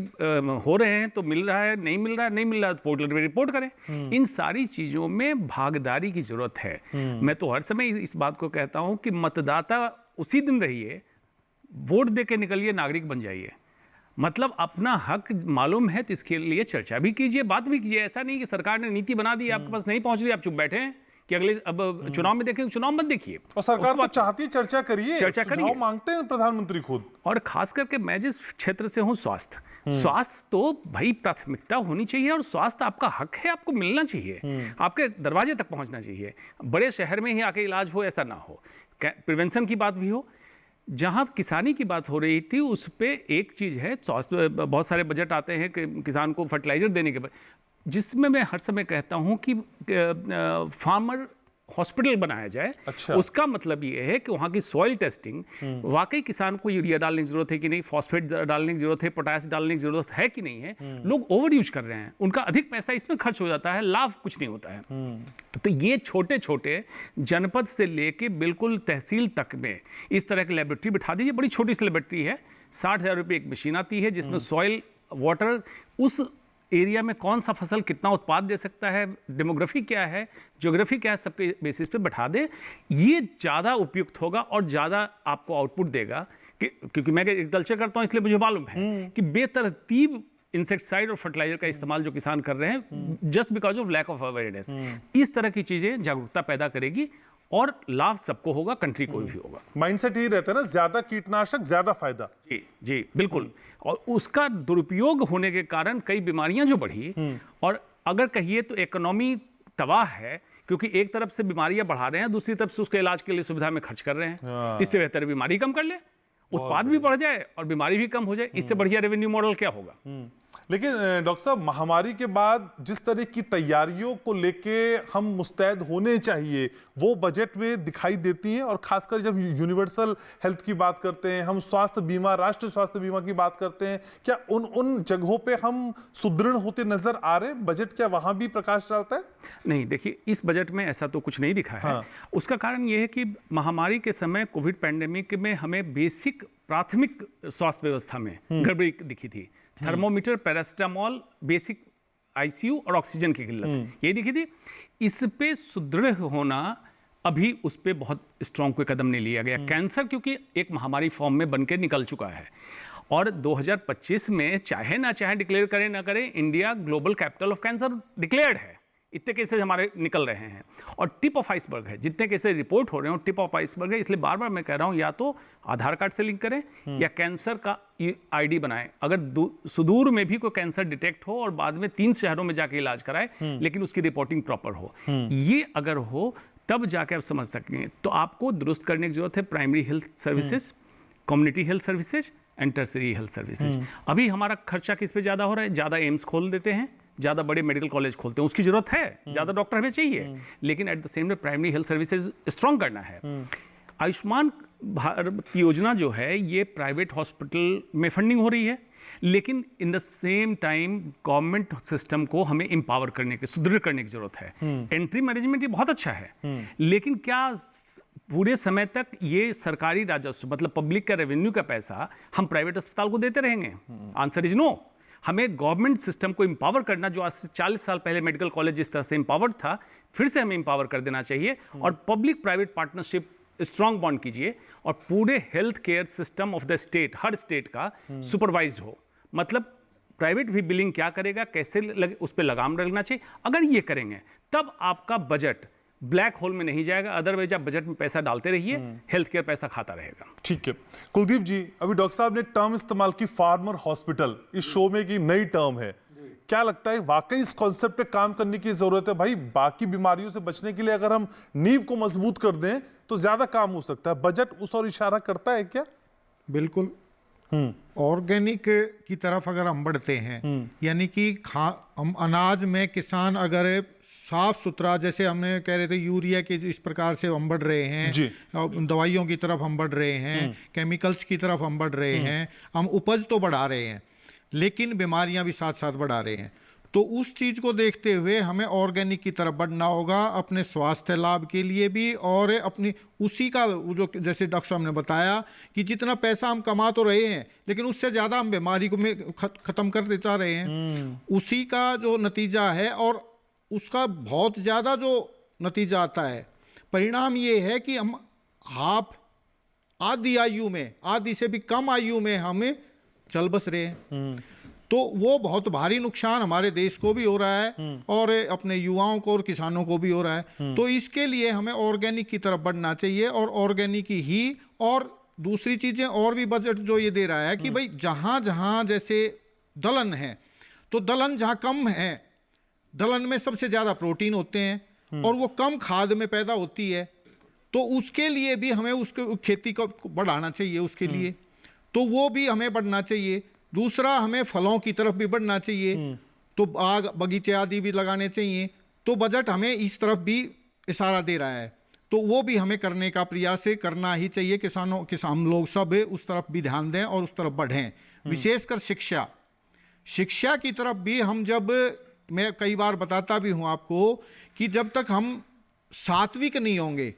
S6: हो रहे हैं तो मिल रहा है, नहीं मिल रहा है, नहीं मिल रहा है तो पोर्टल में रिपोर्ट करें। इन सारी चीज़ों में भागीदारी की जरूरत है। मैं तो हर समय इस बात को कहता हूँ कि मतदाता उसी दिन रहिए, वोट दे के निकलिए, नागरिक बन जाइए। मतलब अपना हक मालूम है तो इसके लिए चर्चा भी कीजिए, बात भी कीजिए। ऐसा नहीं कि सरकार ने नीति बना दी, आपके पास नहीं पहुंच रही, आप चुप बैठे हैं कि अगले अब चुनाव में देखें, चुनाव मत देखिए।
S2: और सरकार तो चाहती है चर्चा करिए,
S6: चर्चा करिए,
S2: मांगते हैं प्रधानमंत्री खुद।
S6: और खास करके मैं जिस क्षेत्र से हूँ, स्वास्थ्य तो भाई प्राथमिकता होनी चाहिए, और स्वास्थ्य आपका हक है, आपको मिलना चाहिए, आपके दरवाजे तक पहुंचना चाहिए। बड़े शहर में ही आके इलाज हो ऐसा ना हो, प्रिवेंशन की बात भी हो। जहाँ किसानी की बात हो रही थी उस पे एक चीज़ है, स्वास्थ्य, बहुत सारे बजट आते हैं कि किसान को फर्टिलाइजर देने के बाद, जिसमें मैं हर समय कहता हूँ कि फार्मर हॉस्पिटल बनाया जाए।
S2: अच्छा।
S6: उसका मतलब ये है कि वहाँ की सॉइल टेस्टिंग, वाकई किसान को यूरिया डालने की जरूरत है कि नहीं, फॉस्फेट डालने की जरूरत है, पोटास डालने की जरूरत है कि नहीं है। लोग ओवर यूज कर रहे हैं, उनका अधिक पैसा इसमें खर्च हो जाता है, लाभ कुछ नहीं होता है। तो ये छोटे छोटे जनपद से लेके बिल्कुल तहसील तक में इस तरह की लेबोरेटरी बिठा दीजिए। बड़ी छोटी सी लेबोरेटरी है, 60,000 रुपये एक मशीन आती है, जिसमें सॉइल, वाटर, उस एरिया में कौन सा फसल कितना उत्पाद दे सकता है, डेमोग्राफी क्या है, ज्योग्राफी क्या है, सबके बेसिस पे बैठा दे। ये ज़्यादा उपयुक्त होगा और ज़्यादा आपको आउटपुट देगा। क्योंकि मैं एग्रीकल्चर करता हूँ इसलिए मुझे मालूम है कि बेतरतीब इंसेक्टिसाइड और फर्टिलाइजर का इस्तेमाल जो किसान कर रहे हैं, just because of lack of awareness, इस तरह की चीज़ें जागरूकता पैदा करेगी और लाभ सबको होगा, कंट्री को भी होगा।
S2: माइंडसेट ही रहता है ना, ज्यादा कीटनाशक ज्यादा फायदा।
S6: जी जी बिल्कुल। और उसका दुरुपयोग होने के कारण कई बीमारियां जो बढ़ी, और अगर कहिए तो इकोनॉमी तबाह है, क्योंकि एक तरफ से बीमारियां बढ़ा रहे हैं, दूसरी तरफ से उसके इलाज के लिए सुविधा में खर्च कर रहे हैं। इससे बेहतर बीमारी कम कर ले, उत्पाद भी बढ़ जाए और बीमारी भी कम हो जाए। इससे बढ़िया रेवेन्यू मॉडल क्या होगा?
S2: लेकिन डॉक्टर साहब, महामारी के बाद जिस तरह की तैयारियों को लेके हम मुस्तैद होने चाहिए वो बजट में दिखाई देती हैं, और खासकर जब यूनिवर्सल हेल्थ की बात करते हैं, हम स्वास्थ्य बीमा, राष्ट्रीय स्वास्थ्य बीमा की बात करते हैं, क्या उन जगहों पे हम सुदृढ़ होते नजर आ रहे हैं? बजट क्या वहां भी प्रकाश डालता है?
S6: नहीं, देखिए इस बजट में ऐसा तो कुछ नहीं दिखा है। उसका कारण यह है कि महामारी के समय, कोविड पैंडेमिक में, हमें बेसिक प्राथमिक स्वास्थ्य व्यवस्था में गड़बड़ी दिखी थी। थर्मोमीटर, पैरासिटामॉल, बेसिक आईसीयू और ऑक्सीजन की किल्लत, ये दिखी थी। इस पे सुदृढ़ होना, अभी उस पे बहुत स्ट्रॉन्ग कोई कदम नहीं लिया गया। कैंसर क्योंकि एक महामारी फॉर्म में बनकर निकल चुका है, और 2025 में चाहे ना चाहे, डिक्लेयर करें ना करें, India global capital of cancer declared है। इतने केसेस हमारे निकल रहे हैं और टिप ऑफ आइसबर्ग है, जितने केसेस रिपोर्ट हो रहे हैं टिप ऑफ आइसबर्ग है। इसलिए बार बार मैं कह रहा हूं या तो आधार कार्ड से लिंक करें या कैंसर का आईडी बनाएं। अगर सुदूर में भी कोई कैंसर डिटेक्ट हो और बाद में 3 शहरों में जाके इलाज कराए लेकिन उसकी रिपोर्टिंग प्रॉपर हो, ये अगर हो तब जाके आप समझ सकेंगे। तो आपको दुरुस्त करने की जरूरत है primary health services, community health services and tertiary health services. अभी हमारा खर्चा किस पे ज्यादा हो रहा है? ज्यादा एम्स खोल देते हैं, ज्यादा बड़े मेडिकल कॉलेज खोलते हैं, उसकी जरूरत है, ज्यादा डॉक्टर हमें चाहिए, लेकिन at the same time primary health services strong करना है। आयुष्मान भारत योजना जो है ये प्राइवेट हॉस्पिटल में फंडिंग हो रही है, लेकिन in the same time government system को हमें एम्पावर करने की, सुदृढ़ करने की जरूरत है। एंट्री मैनेजमेंट ये बहुत अच्छा है, लेकिन क्या पूरे समय तक ये सरकारी राजस्व मतलब पब्लिक का रेवेन्यू का पैसा हम प्राइवेट अस्पताल को देते रहेंगे? Answer is no. हमें गवर्नमेंट सिस्टम को एम्पावर करना, जो आज से 40 साल पहले मेडिकल कॉलेज जिस तरह से एम्पावर्ड था, फिर से हमें एम्पावर कर देना चाहिए और public private partnership strong bond कीजिए और पूरे health care system of the state, her state का सुपरवाइज हो। मतलब प्राइवेट भी बिलिंग क्या करेगा, कैसे उस पर लगाम लगना चाहिए। अगर ये करेंगे तब आपका बजट ब्लैक होल में नहीं जाएगा, अदरवाइज आप बजट में पैसा डालते रहिए, हेल्थ केयर पैसा खाता रहेगा।
S2: ठीक है कुलदीप जी, अभी डॉक्टर साहब ने एक टर्म इस्तेमाल की फार्मर हॉस्पिटल, इस शो में की नई टर्म है, क्या लगता है वाकई इस कॉन्सेप्ट पे काम करने की जरूरत है? भाई बाकी बीमारियों से बचने के लिए अगर हम नींव को मजबूत कर दें तो ज्यादा काम हो सकता है, बजट उस और इशारा करता है क्या?
S5: बिल्कुल। ऑर्गेनिक की तरफ अगर हम बढ़ते हैं, यानी कि हम अनाज में किसान अगर साफ सुथरा, जैसे हमने कह रहे थे यूरिया के इस प्रकार से हम बढ़ रहे हैं, दवाइयों की तरफ हम बढ़ रहे हैं, केमिकल्स की तरफ हम बढ़ रहे हैं, हम उपज तो बढ़ा रहे हैं लेकिन बीमारियां भी साथ साथ बढ़ा रहे हैं। तो उस चीज़ को देखते हुए हमें ऑर्गेनिक की तरफ बढ़ना होगा, अपने स्वास्थ्य लाभ के लिए भी और अपनी उसी का जो जैसे डॉक्टर साहब ने बताया कि जितना पैसा हम कमा तो रहे हैं लेकिन उससे ज़्यादा हम बीमारी को ख़त्म कर देता रहे हैं, उसी का जो नतीजा है और उसका बहुत ज़्यादा जो नतीजा आता है, परिणाम ये है कि हम आधी आयु में, आधी से भी कम आयु में हमें चल बस रहे हैं। तो वो बहुत भारी नुकसान हमारे देश को भी हो रहा है और अपने युवाओं को और किसानों को भी हो रहा है। तो इसके लिए हमें ऑर्गेनिक की तरफ बढ़ना चाहिए और ऑर्गेनिक ही, और दूसरी चीज़ें और भी बजट जो ये दे रहा है कि भाई जहाँ जहाँ जैसे दलहन है तो दलहन जहाँ कम है, दलहन में सबसे ज़्यादा प्रोटीन होते हैं और वो कम खाद में पैदा होती है, तो उसके लिए भी हमें उसके खेती को बढ़ाना चाहिए, उसके लिए तो वो भी हमें बढ़ना चाहिए। दूसरा, हमें फलों की तरफ भी बढ़ना चाहिए, तो बाग बगीचे आदि भी लगाने चाहिए। तो बजट हमें इस तरफ भी इशारा दे रहा है, तो वो भी हमें करने का प्रयास करना ही चाहिए। किसान लोग सब उस तरफ भी ध्यान दें और उस तरफ बढ़ें, विशेषकर शिक्षा की तरफ भी हम जब, मैं कई बार बताता भी हूं आपको कि जब तक हम सात्विक नहीं होंगे,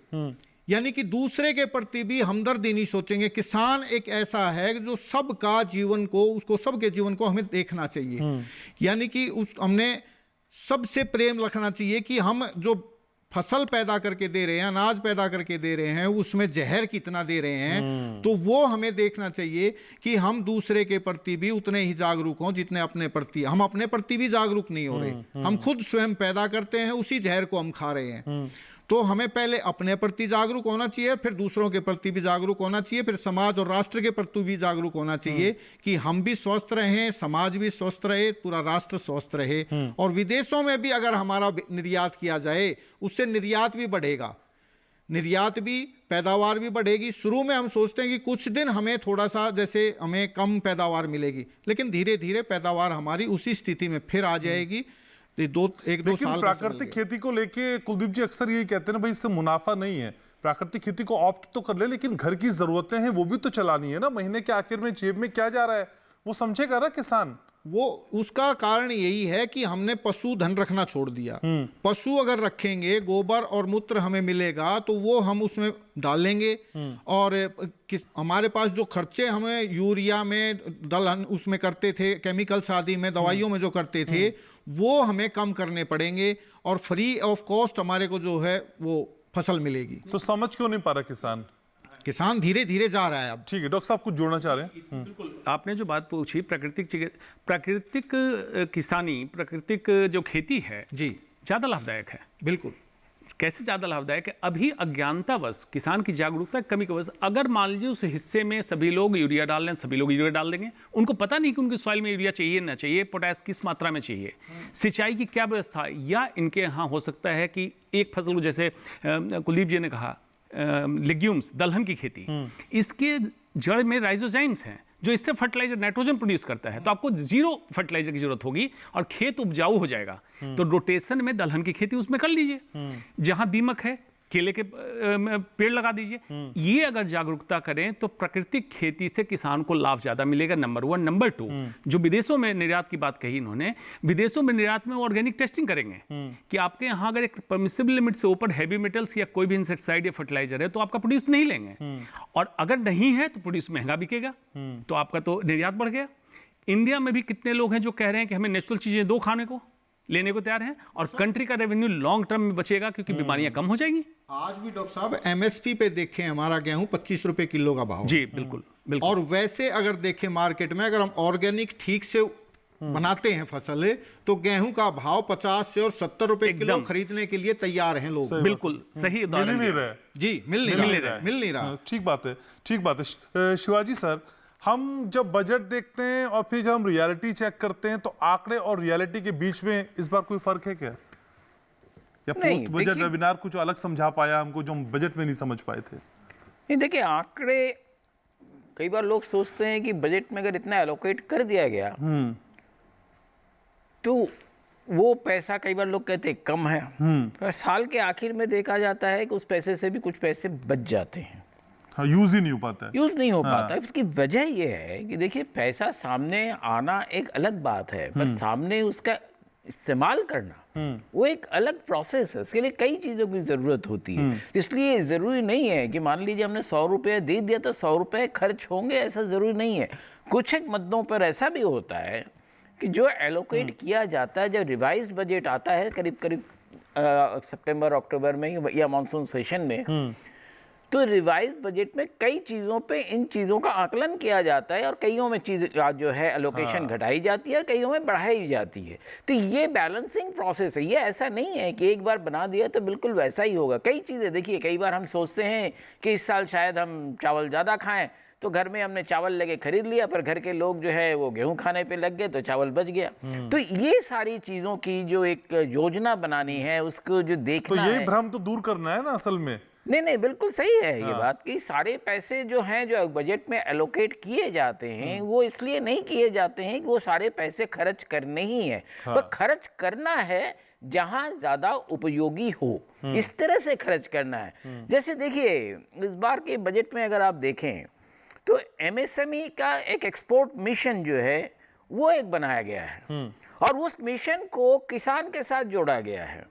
S5: यानी कि दूसरे के प्रति भी हमदर्दी नहीं सोचेंगे। किसान एक ऐसा है जो सबका जीवन को, उसको सबके जीवन को हमें देखना चाहिए, यानी कि हमने सबसे प्रेम रखना चाहिए कि हम जो फसल पैदा करके दे रहे हैं, अनाज पैदा करके दे रहे हैं, उसमें जहर कितना दे रहे हैं, तो वो हमें देखना चाहिए कि हम दूसरे के प्रति भी उतने ही जागरूक हों जितने अपने प्रति। हम अपने प्रति भी जागरूक नहीं हो रहे, हम खुद स्वयं पैदा करते हैं, उसी जहर को हम खा रहे हैं। तो हमें पहले अपने प्रति जागरूक होना चाहिए, फिर दूसरों के प्रति भी जागरूक होना चाहिए, फिर समाज और राष्ट्र के प्रति भी जागरूक होना चाहिए कि हम भी स्वस्थ रहें, समाज भी स्वस्थ रहे, पूरा राष्ट्र स्वस्थ रहे। और विदेशों में भी अगर हमारा निर्यात किया जाए, उससे निर्यात भी बढ़ेगा, निर्यात भी, पैदावार भी बढ़ेगी। शुरू में हम सोचते हैं कि कुछ दिन हमें थोड़ा सा जैसे हमें कम पैदावार मिलेगी, लेकिन धीरे धीरे पैदावार हमारी उसी स्थिति में फिर आ जाएगी। एक दो साल
S2: प्राकृतिक खेती को लेके कुलदीप जी अक्सर यही कहते हैं ना, भाई इससे मुनाफा नहीं है, प्राकृतिक खेती को ऑप्ट तो कर ले लेकिन घर की जरूरतें हैं वो भी तो चलानी है ना, महीने के आखिर में जेब में क्या जा रहा है वो समझेगा ना किसान।
S5: वो उसका कारण यही है कि हमने पशुधन रखना छोड़ दिया। पशु अगर रखेंगे, गोबर और मूत्र हमें मिलेगा तो वो हम उसमें डालेंगे, और हमारे पास जो खर्चे हमें यूरिया में, दलहन उसमें करते थे, केमिकल्स आदि में, दवाइयों में जो करते थे, वो हमें कम करने पड़ेंगे और फ्री ऑफ कॉस्ट हमारे को जो है वो फसल मिलेगी।
S2: तो समझ क्यों नहीं पा रहा
S5: किसान धीरे धीरे जा रहा है अब।
S2: ठीक है, डॉक्टर साहब कुछ जोड़ना चाह रहे हैं?
S6: बिल्कुल, आपने जो बात पूछी प्राकृतिक किसानी, प्राकृतिक जो खेती है
S5: जी,
S6: ज़्यादा लाभदायक है।
S5: बिल्कुल।
S6: कैसे ज़्यादा लाभदायक है? अभी अज्ञानतावश किसान की जागरूकता कमी की वजह से, अगर मान लीजिए उस हिस्से में सभी लोग यूरिया डाल रहे हैं, सभी लोग यूरिया डाल देंगे, उनको पता नहीं कि उनकी सॉइल में यूरिया चाहिए ना चाहिए, पोटास किस मात्रा में चाहिए, सिंचाई की क्या व्यवस्था, या इनके यहाँ हो सकता है कि एक फसल को, जैसे कुलदीप जी ने कहा लेग्यूम्स, दलहन की खेती, इसके जड़ में राइजोजाइम्स हैं जो इससे फर्टिलाइजर नाइट्रोजन प्रोड्यूस करता है, तो आपको जीरो फर्टिलाइजर की जरूरत होगी और खेत उपजाऊ हो जाएगा। तो रोटेशन में दलहन की खेती उसमें कर लीजिए, जहां दीमक है केले के पेड़ लगा दीजिए। ये अगर जागरूकता करें तो प्राकृतिक खेती से किसान को लाभ ज्यादा मिलेगा, नंबर 1। नंबर 2, जो विदेशों में निर्यात की बात कही इन्होंने, विदेशों में निर्यात में ऑर्गेनिक टेस्टिंग करेंगे कि आपके यहाँ अगर एक परमिसिबल लिमिट से ऊपर हैवी मेटल्स या कोई भी इंसेक्टिसाइड या फर्टिलाइजर है तो आपका प्रोड्यूस नहीं लेंगे, और अगर नहीं है तो प्रोड्यूस महंगा बिकेगा, तो आपका तो निर्यात बढ़ गया। इंडिया में भी कितने लोग हैं जो कह रहे हैं कि हमें नेचुरल चीजें दो, खाने को लेने को तैयार हैं, और कंट्री का रेवेन्यू लॉन्ग टर्म में बचेगा क्योंकि बीमारियां कम हो जाएंगी।
S5: आज भी डॉक्टर साहब एमएसपी पे देखें, हमारा गेहूं 25 रुपए किलो का भाव।
S6: जी बिल्कुल बिल्कुल।
S5: और वैसे अगर देखें मार्केट में, अगर हम ऑर्गेनिक ठीक से बनाते हैं फसलें, तो गेहूं का भाव 50 से और 70 रुपए किलो खरीदने के लिए तैयार हैं लोग।
S6: बिल्कुल सही
S2: मिल ही नहीं रहा।
S5: जी मिल नहीं रहा।
S2: ठीक बात है, ठीक बात है। शिवाजी सर, हम जब बजट देखते हैं और फिर जब हम रियलिटी चेक करते हैं तो आंकड़े और रियलिटी के बीच में इस बार कोई फर्क है क्या, या पोस्ट बजट वेबिनार कुछ अलग समझा पाया हमको जो हम बजट में नहीं समझ पाए थे?
S7: नहीं, देखिए आंकड़े, कई बार लोग सोचते हैं कि बजट में अगर इतना एलोकेट कर दिया गया तो वो पैसा, कई बार लोग कहते हैं कम है, पर साल के आखिर में देखा जाता है कि उस पैसे से भी कुछ पैसे बच जाते हैं।
S2: हाँ, यूज ही नहीं हो पाता है।
S7: यूज नहीं हो पाता। इसकी वजह यह है कि देखिए पैसा सामने आना एक अलग बात है, पर सामने उसका इस्तेमाल करना वो एक अलग प्रोसेस है। इसके लिए कई चीज़ों की ज़रूरत होती है, इसलिए ज़रूरी नहीं है कि मान लीजिए हमने 100 रुपये दे दिया तो 100 रुपये खर्च होंगे, ऐसा ज़रूरी नहीं है। कुछ एक मुद्दों पर ऐसा भी होता है कि जो एलोकेट किया जाता है, जब रिवाइज्ड बजट आता है करीब करीब सितंबर अक्टूबर में या मानसून सेशन में, तो रिवाइज बजट में कई चीज़ों पे इन चीज़ों का आकलन किया जाता है और कईयों में चीज़ जो है एलोकेशन घटाई जाती है और कईयों में बढ़ाई जाती है। तो ये बैलेंसिंग प्रोसेस है, ये ऐसा नहीं है कि एक बार बना दिया तो बिल्कुल वैसा ही होगा। कई चीज़ें देखिए, कई बार हम सोचते हैं कि इस साल शायद हम चावल ज़्यादा खाएं, तो घर में हमने चावल लेके खरीद लिया, पर घर के लोग जो है वो गेहूं खाने पे लग गए तो चावल बच गया। तो ये सारी चीज़ों की जो एक योजना बनानी है, उसको जो देखना
S2: तो यही भ्रम तो दूर करना है ना असल में।
S7: नहीं, बिल्कुल सही है ये बात कि सारे पैसे जो हैं जो बजट में एलोकेट किए जाते हैं वो इसलिए नहीं किए जाते हैं कि वो सारे पैसे खर्च करने ही है, पर खर्च करना है जहां ज्यादा उपयोगी हो, इस तरह से खर्च करना है। जैसे देखिए इस बार के बजट में अगर आप देखें तो एमएसएमई का एक एक्सपोर्ट मिशन जो है वो एक बनाया गया है, और उस मिशन को किसान के साथ जोड़ा गया है।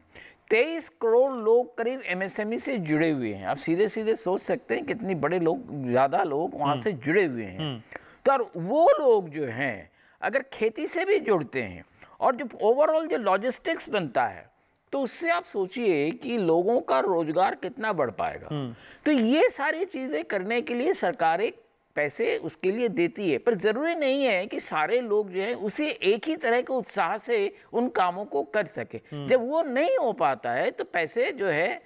S7: 23 करोड़ लोग करीब एमएसएमई से जुड़े हुए हैं। आप सीधे सीधे सोच सकते हैं कितनी बड़े लोग, ज़्यादा लोग वहाँ से जुड़े हुए हैं। तो और वो लोग जो हैं अगर खेती से भी जुड़ते हैं और जो ओवरऑल जो लॉजिस्टिक्स बनता है, तो उससे आप सोचिए कि लोगों का रोजगार कितना बढ़ पाएगा। तो ये सारी चीज़ें करने के लिए सरकारें पैसे उसके लिए देती है, पर ज़रूरी नहीं है कि सारे लोग जो है उसी एक ही तरह के उत्साह से उन कामों को कर सके। जब वो नहीं हो पाता है तो पैसे जो है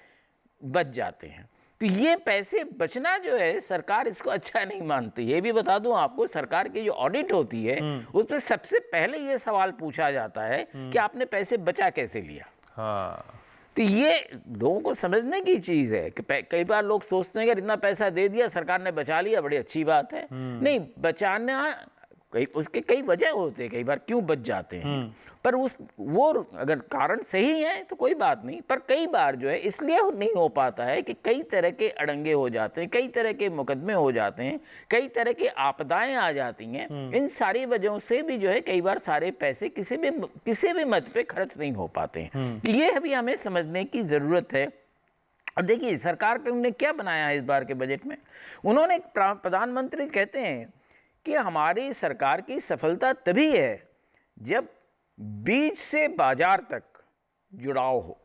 S7: बच जाते हैं। तो ये पैसे बचना जो है सरकार इसको अच्छा नहीं मानती। ये भी बता दूं आपको, सरकार की जो ऑडिट होती है उस पर सबसे पहले ये सवाल पूछा जाता है कि आपने पैसे बचा कैसे लिया। तो ये लोगों को समझने की चीज़ है कि कई बार लोग सोचते हैं कि इतना पैसा दे दिया, सरकार ने बचा लिया, बड़ी अच्छी बात है। नहीं, बचाना उसके कई वजह होते हैं, कई बार क्यों बच जाते हैं, पर वो अगर कारण सही है तो कोई बात नहीं, पर कई बार जो है इसलिए नहीं हो पाता है कि कई तरह के अड़ंगे हो जाते हैं, कई तरह के मुकदमे हो जाते हैं, कई तरह की आपदाएं आ जाती हैं। इन सारी वजहों से भी जो है कई बार सारे पैसे किसी भी मद पे खर्च नहीं हो पाते हैं। तो ये अभी हमें समझने की ज़रूरत है। अब देखिए सरकार ने क्या बनाया है इस बार के बजट में। उन्होंने प्रधानमंत्री कहते हैं कि हमारी सरकार की सफलता तभी है जब बीज से बाजार तक जुड़ाव हो।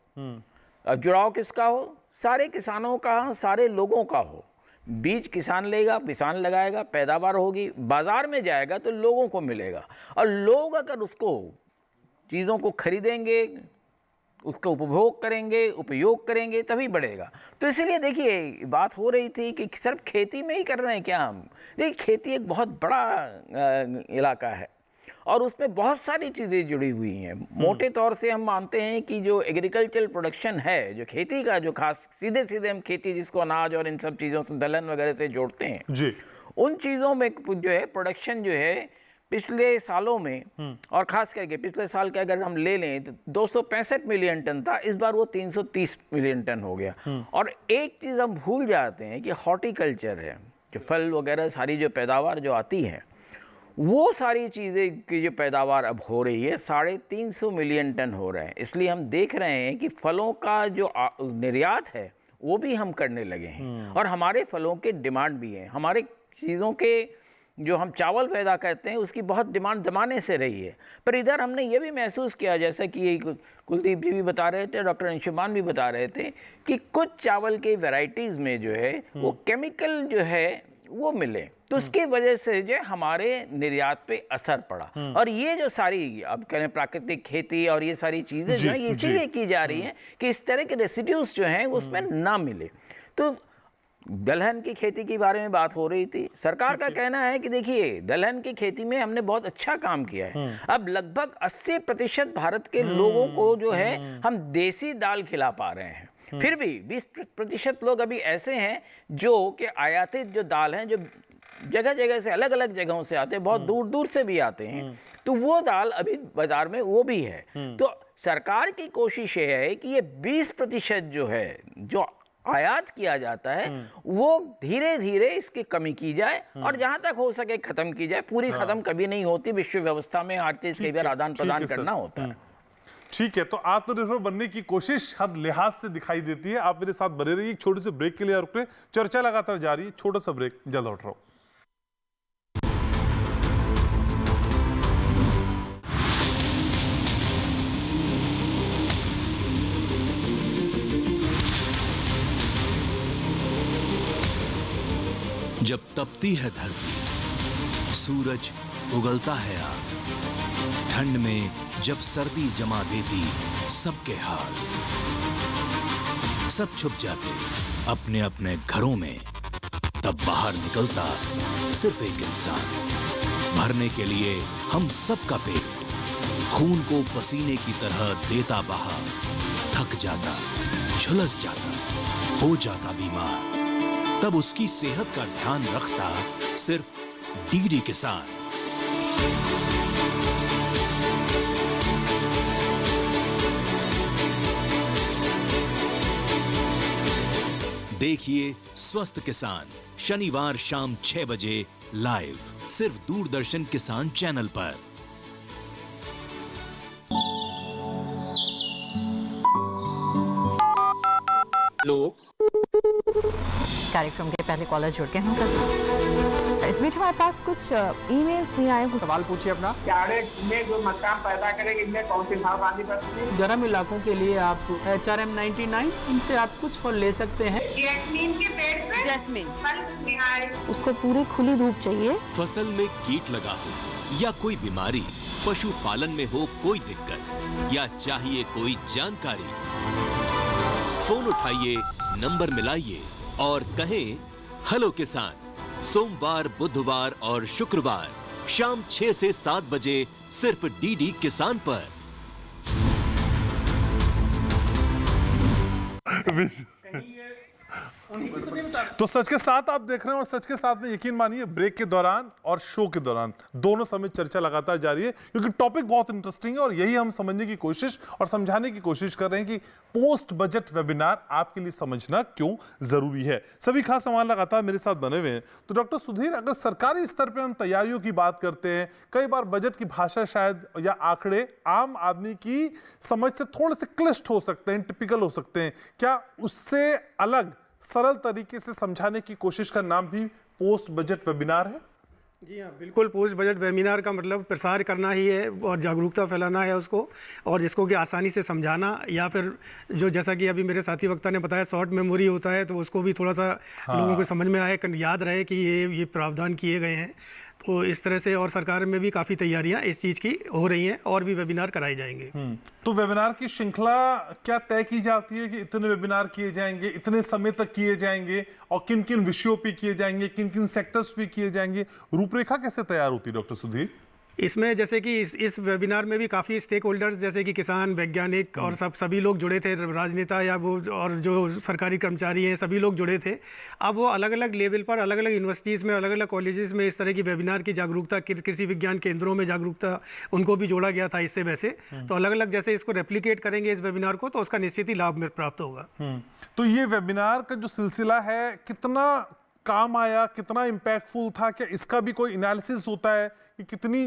S7: अब जुड़ाव किसका हो? सारे किसानों का, सारे लोगों का हो। बीज किसान लेगा, किसान लगाएगा, पैदावार होगी, बाजार में जाएगा तो लोगों को मिलेगा, और लोग अगर उसको चीज़ों को खरीदेंगे, उसका उपभोग करेंगे, उपयोग करेंगे, तभी बढ़ेगा। तो इसीलिए देखिए बात हो रही थी कि सिर्फ खेती में ही कर रहे हैं क्या हम। देखिए खेती एक बहुत बड़ा इलाका है और उसमें बहुत सारी चीज़ें जुड़ी हुई हैं। मोटे तौर से हम मानते हैं कि जो एग्रीकल्चरल प्रोडक्शन है, जो खेती का जो खास सीधे सीधे हम खेती जिसको अनाज और इन सब चीज़ों से दलहन वगैरह से जोड़ते हैं
S2: जी,
S7: उन चीज़ों में जो है प्रोडक्शन जो है पिछले सालों में और खास करके पिछले साल के अगर हम ले लें तो 265 मिलियन टन था, इस बार वो 330 मिलियन टन हो गया। और एक चीज़ हम भूल जाते हैं कि हॉर्टिकल्चर है, जो फल वगैरह सारी जो पैदावार जो आती है वो सारी चीज़ें की जो पैदावार अब हो रही है 350 मिलियन टन हो रहा है। इसलिए हम देख रहे हैं कि फलों का जो निर्यात है वो भी हम करने लगे हैं और हमारे फलों के डिमांड भी है। हमारे चीज़ों के जो हम चावल पैदा करते हैं उसकी बहुत डिमांड ज़माने से रही है। पर इधर हमने ये भी महसूस किया, जैसा कि ये कुलदीप जी भी बता रहे थे, डॉक्टर अंशुमान भी बता रहे थे, कि कुछ चावल के वैरायटीज़ में जो है वो केमिकल जो है वो मिले, तो उसकी वजह से जो हमारे निर्यात पे असर पड़ा। और ये जो सारी अब कह रहे हैं प्राकृतिक खेती और ये सारी चीज़ें जो है इसीलिए की जा रही हैं कि इस तरह के रेसिड्यूज जो हैं उसमें ना मिले। तो दलहन की खेती के बारे में बात हो रही थी। सरकार का कहना है कि देखिए दलहन की खेती में हमने बहुत अच्छा काम किया है। अब लगभग 80% भारत के लोगों को जो है हम देसी दाल खिला पा रहे हैं। फिर भी 20% लोग अभी ऐसे हैं जो कि आयातित जो दाल हैं, जो जगह जगह से अलग अलग जगहों से आते हैं, बहुत दूर दूर से भी आते हैं, तो वो दाल अभी बाजार में वो भी है। तो सरकार की कोशिश ये है कि ये 20% जो है जो आयात किया जाता है वो धीरे धीरे इसकी कमी की जाए और जहां तक हो सके खत्म की जाए। पूरी खत्म कभी नहीं होती, विश्व व्यवस्था में हर चीज के भी आदान प्रदान करना होता है।
S2: ठीक है, तो आत्मनिर्भर बनने की कोशिश हर लिहाज से दिखाई देती है। आप मेरे साथ बने रहिए, एक छोटे से ब्रेक के लिए रुक रहे, चर्चा लगातार जारी है, छोटा सा ब्रेक, जल्द लौट रहा हूं।
S1: जब तपती है धरती, सूरज उगलता है आग, ठंड में जब सर्दी जमा देती सबके हाल, सब छुप जाते अपने अपने घरों में, तब बाहर निकलता सिर्फ एक इंसान, भरने के लिए हम सबका पेट, खून को पसीने की तरह देता बहा, थक जाता, झुलस जाता, हो जाता बीमार, तब उसकी सेहत का ध्यान रखता सिर्फ डीडी किसान। देखिए स्वस्थ किसान शनिवार शाम 6 बजे लाइव, सिर्फ दूरदर्शन किसान चैनल पर।
S10: हेलो,
S9: कार्यक्रम के पहले कॉलर जुड़ के हम इस बीच हमारे पास कुछ ईमेल्स भी आए हैं।
S8: सवाल पूछिए अपना।
S10: चारे में जो मकान पैदा करेंगे इनमें कौन सी सावधानी बरतनी?
S8: गर्म इलाकों के लिए आप HRM 99 इनसे आप कुछ फल ले सकते हैं।
S10: जैस्मीन के पेड़ पे जैस्मीन फल निहाय,
S9: उसको पूरी खुली धूप चाहिए।
S1: फसल में कीट लगा हो या कोई बीमारी, पशुपालन में हो कोई दिक्कत या चाहिए कोई जानकारी, फोन उठाइए, नंबर मिलाइए और कहें हेलो किसान। सोमवार, बुधवार और शुक्रवार शाम 6 से 7 बजे सिर्फ डीडी किसान पर।
S2: तो सच के साथ आप देख रहे हैं और सच के साथ में यकीन मानिए ब्रेक के दौरान और शो के दौरान दोनों समय चर्चा लगातार जारी है, क्योंकि टॉपिक बहुत इंटरेस्टिंग है और यही हम समझने की कोशिश और समझाने की कोशिश कर रहे हैं कि पोस्ट बजट वेबिनार आपके लिए समझना क्यों जरूरी है। सभी खास सवाल लगातार मेरे साथ बने हुए हैं। तो डॉक्टर सुधीर, अगर सरकारी स्तर पर हम तैयारियों की बात करते हैं, कई बार बजट की भाषा शायद या आंकड़े आम आदमी की समझ से थोड़े से क्लिष्ट हो सकते हैं, टिपिकल हो सकते हैं, क्या उससे अलग सरल तरीके से समझाने की कोशिश का नाम भी पोस्ट बजट वेबिनार है?
S4: जी हाँ, बिल्कुल। पोस्ट बजट वेबिनार का मतलब प्रसार करना ही है और जागरूकता फैलाना है उसको, और जिसको कि आसानी से समझाना, या फिर जो जैसा कि अभी मेरे साथी वक्ता ने बताया शॉर्ट मेमोरी होता है, तो उसको भी थोड़ा सा लोगों को समझ में आए, याद रहे कि ये प्रावधान किए गए हैं। तो इस तरह से और सरकार में भी काफ़ी तैयारियां इस चीज़ की हो रही हैं और भी वेबिनार कराए जाएंगे।
S2: तो वेबिनार की श्रृंखला क्या तय की जाती है कि इतने वेबिनार किए जाएंगे, इतने समय तक किए जाएंगे और किन किन विषयों पे किए जाएंगे, किन किन सेक्टर्स पे किए जाएंगे? रूपरेखा कैसे तैयार होती है डॉक्टर सुधीर?
S4: इसमें जैसे कि इस वेबिनार में भी काफ़ी स्टेक होल्डर्स जैसे कि किसान, वैज्ञानिक और सभी लोग जुड़े थे, राजनेता या वो और जो सरकारी कर्मचारी हैं सभी लोग जुड़े थे। अब वो अलग अलग लेवल पर अलग अलग यूनिवर्सिटीज़ में, अलग अलग कॉलेजेस में इस तरह की वेबिनार की जागरूकता, कृषि विज्ञान केंद्रों में जागरूकता उनको भी जोड़ा गया था इससे। वैसे तो अलग अलग जैसे इसको रेप्लिकेट करेंगे इस वेबिनार को तो उसका निश्चित ही लाभ प्राप्त होगा।
S2: तो ये वेबिनार का जो सिलसिला है कितना काम आया, कितना इम्पैक्टफुल था? क्या इसका भी कोई एनालिसिस होता है कि कितनी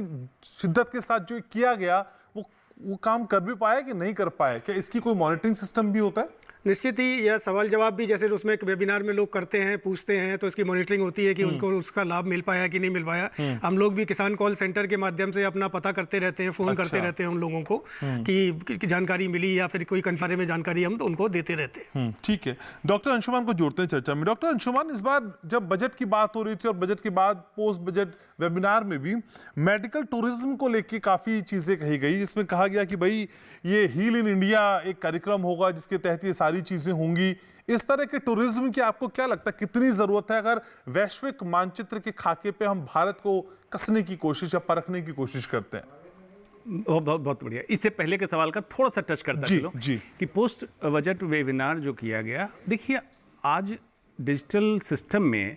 S2: शिद्दत के साथ जो किया गया वो काम कर भी पाया कि नहीं कर पाया? क्या इसकी कोई मॉनिटरिंग सिस्टम भी होता है?
S4: निश्चित ही यह सवाल जवाब भी जैसे उसमें एक वेबिनार में लोग करते हैं, पूछते हैं, तो इसकी मॉनिटरिंग होती है कि उनको उसका लाभ मिल पाया कि नहीं मिल पाया। हम लोग भी किसान कॉल सेंटर के माध्यम से अपना पता करते रहते हैं, फ़ोन करते रहते हैं उन लोगों को कि जानकारी मिली या फिर कोई कंफर्म में जानकारी हम तो उनको देते रहते हैं।
S2: ठीक है, डॉक्टर अंशुमान को जोड़ते हैं चर्चा में। डॉक्टर अंशुमान, इस बार जब बजट की बात हो रही थी और बजट के बाद पोस्ट बजट वेबिनार में भी मेडिकल टूरिज्म को लेकर काफ़ी चीज़ें कही गई, जिसमें कहा गया कि भाई ये हील इन इंडिया एक कार्यक्रम होगा जिसके तहत ये सारी चीज़ें होंगी। इस तरह के टूरिज्म की आपको क्या लगता है कितनी ज़रूरत है अगर वैश्विक मानचित्र के खाके पे हम भारत को कसने की कोशिश या परखने की कोशिश करते हैं?
S6: बहुत बढ़िया। इससे पहले के सवाल का थोड़ा सा टच करता चलो कि पोस्ट बजट वेबिनार जो किया गया, देखिए आज डिजिटल सिस्टम में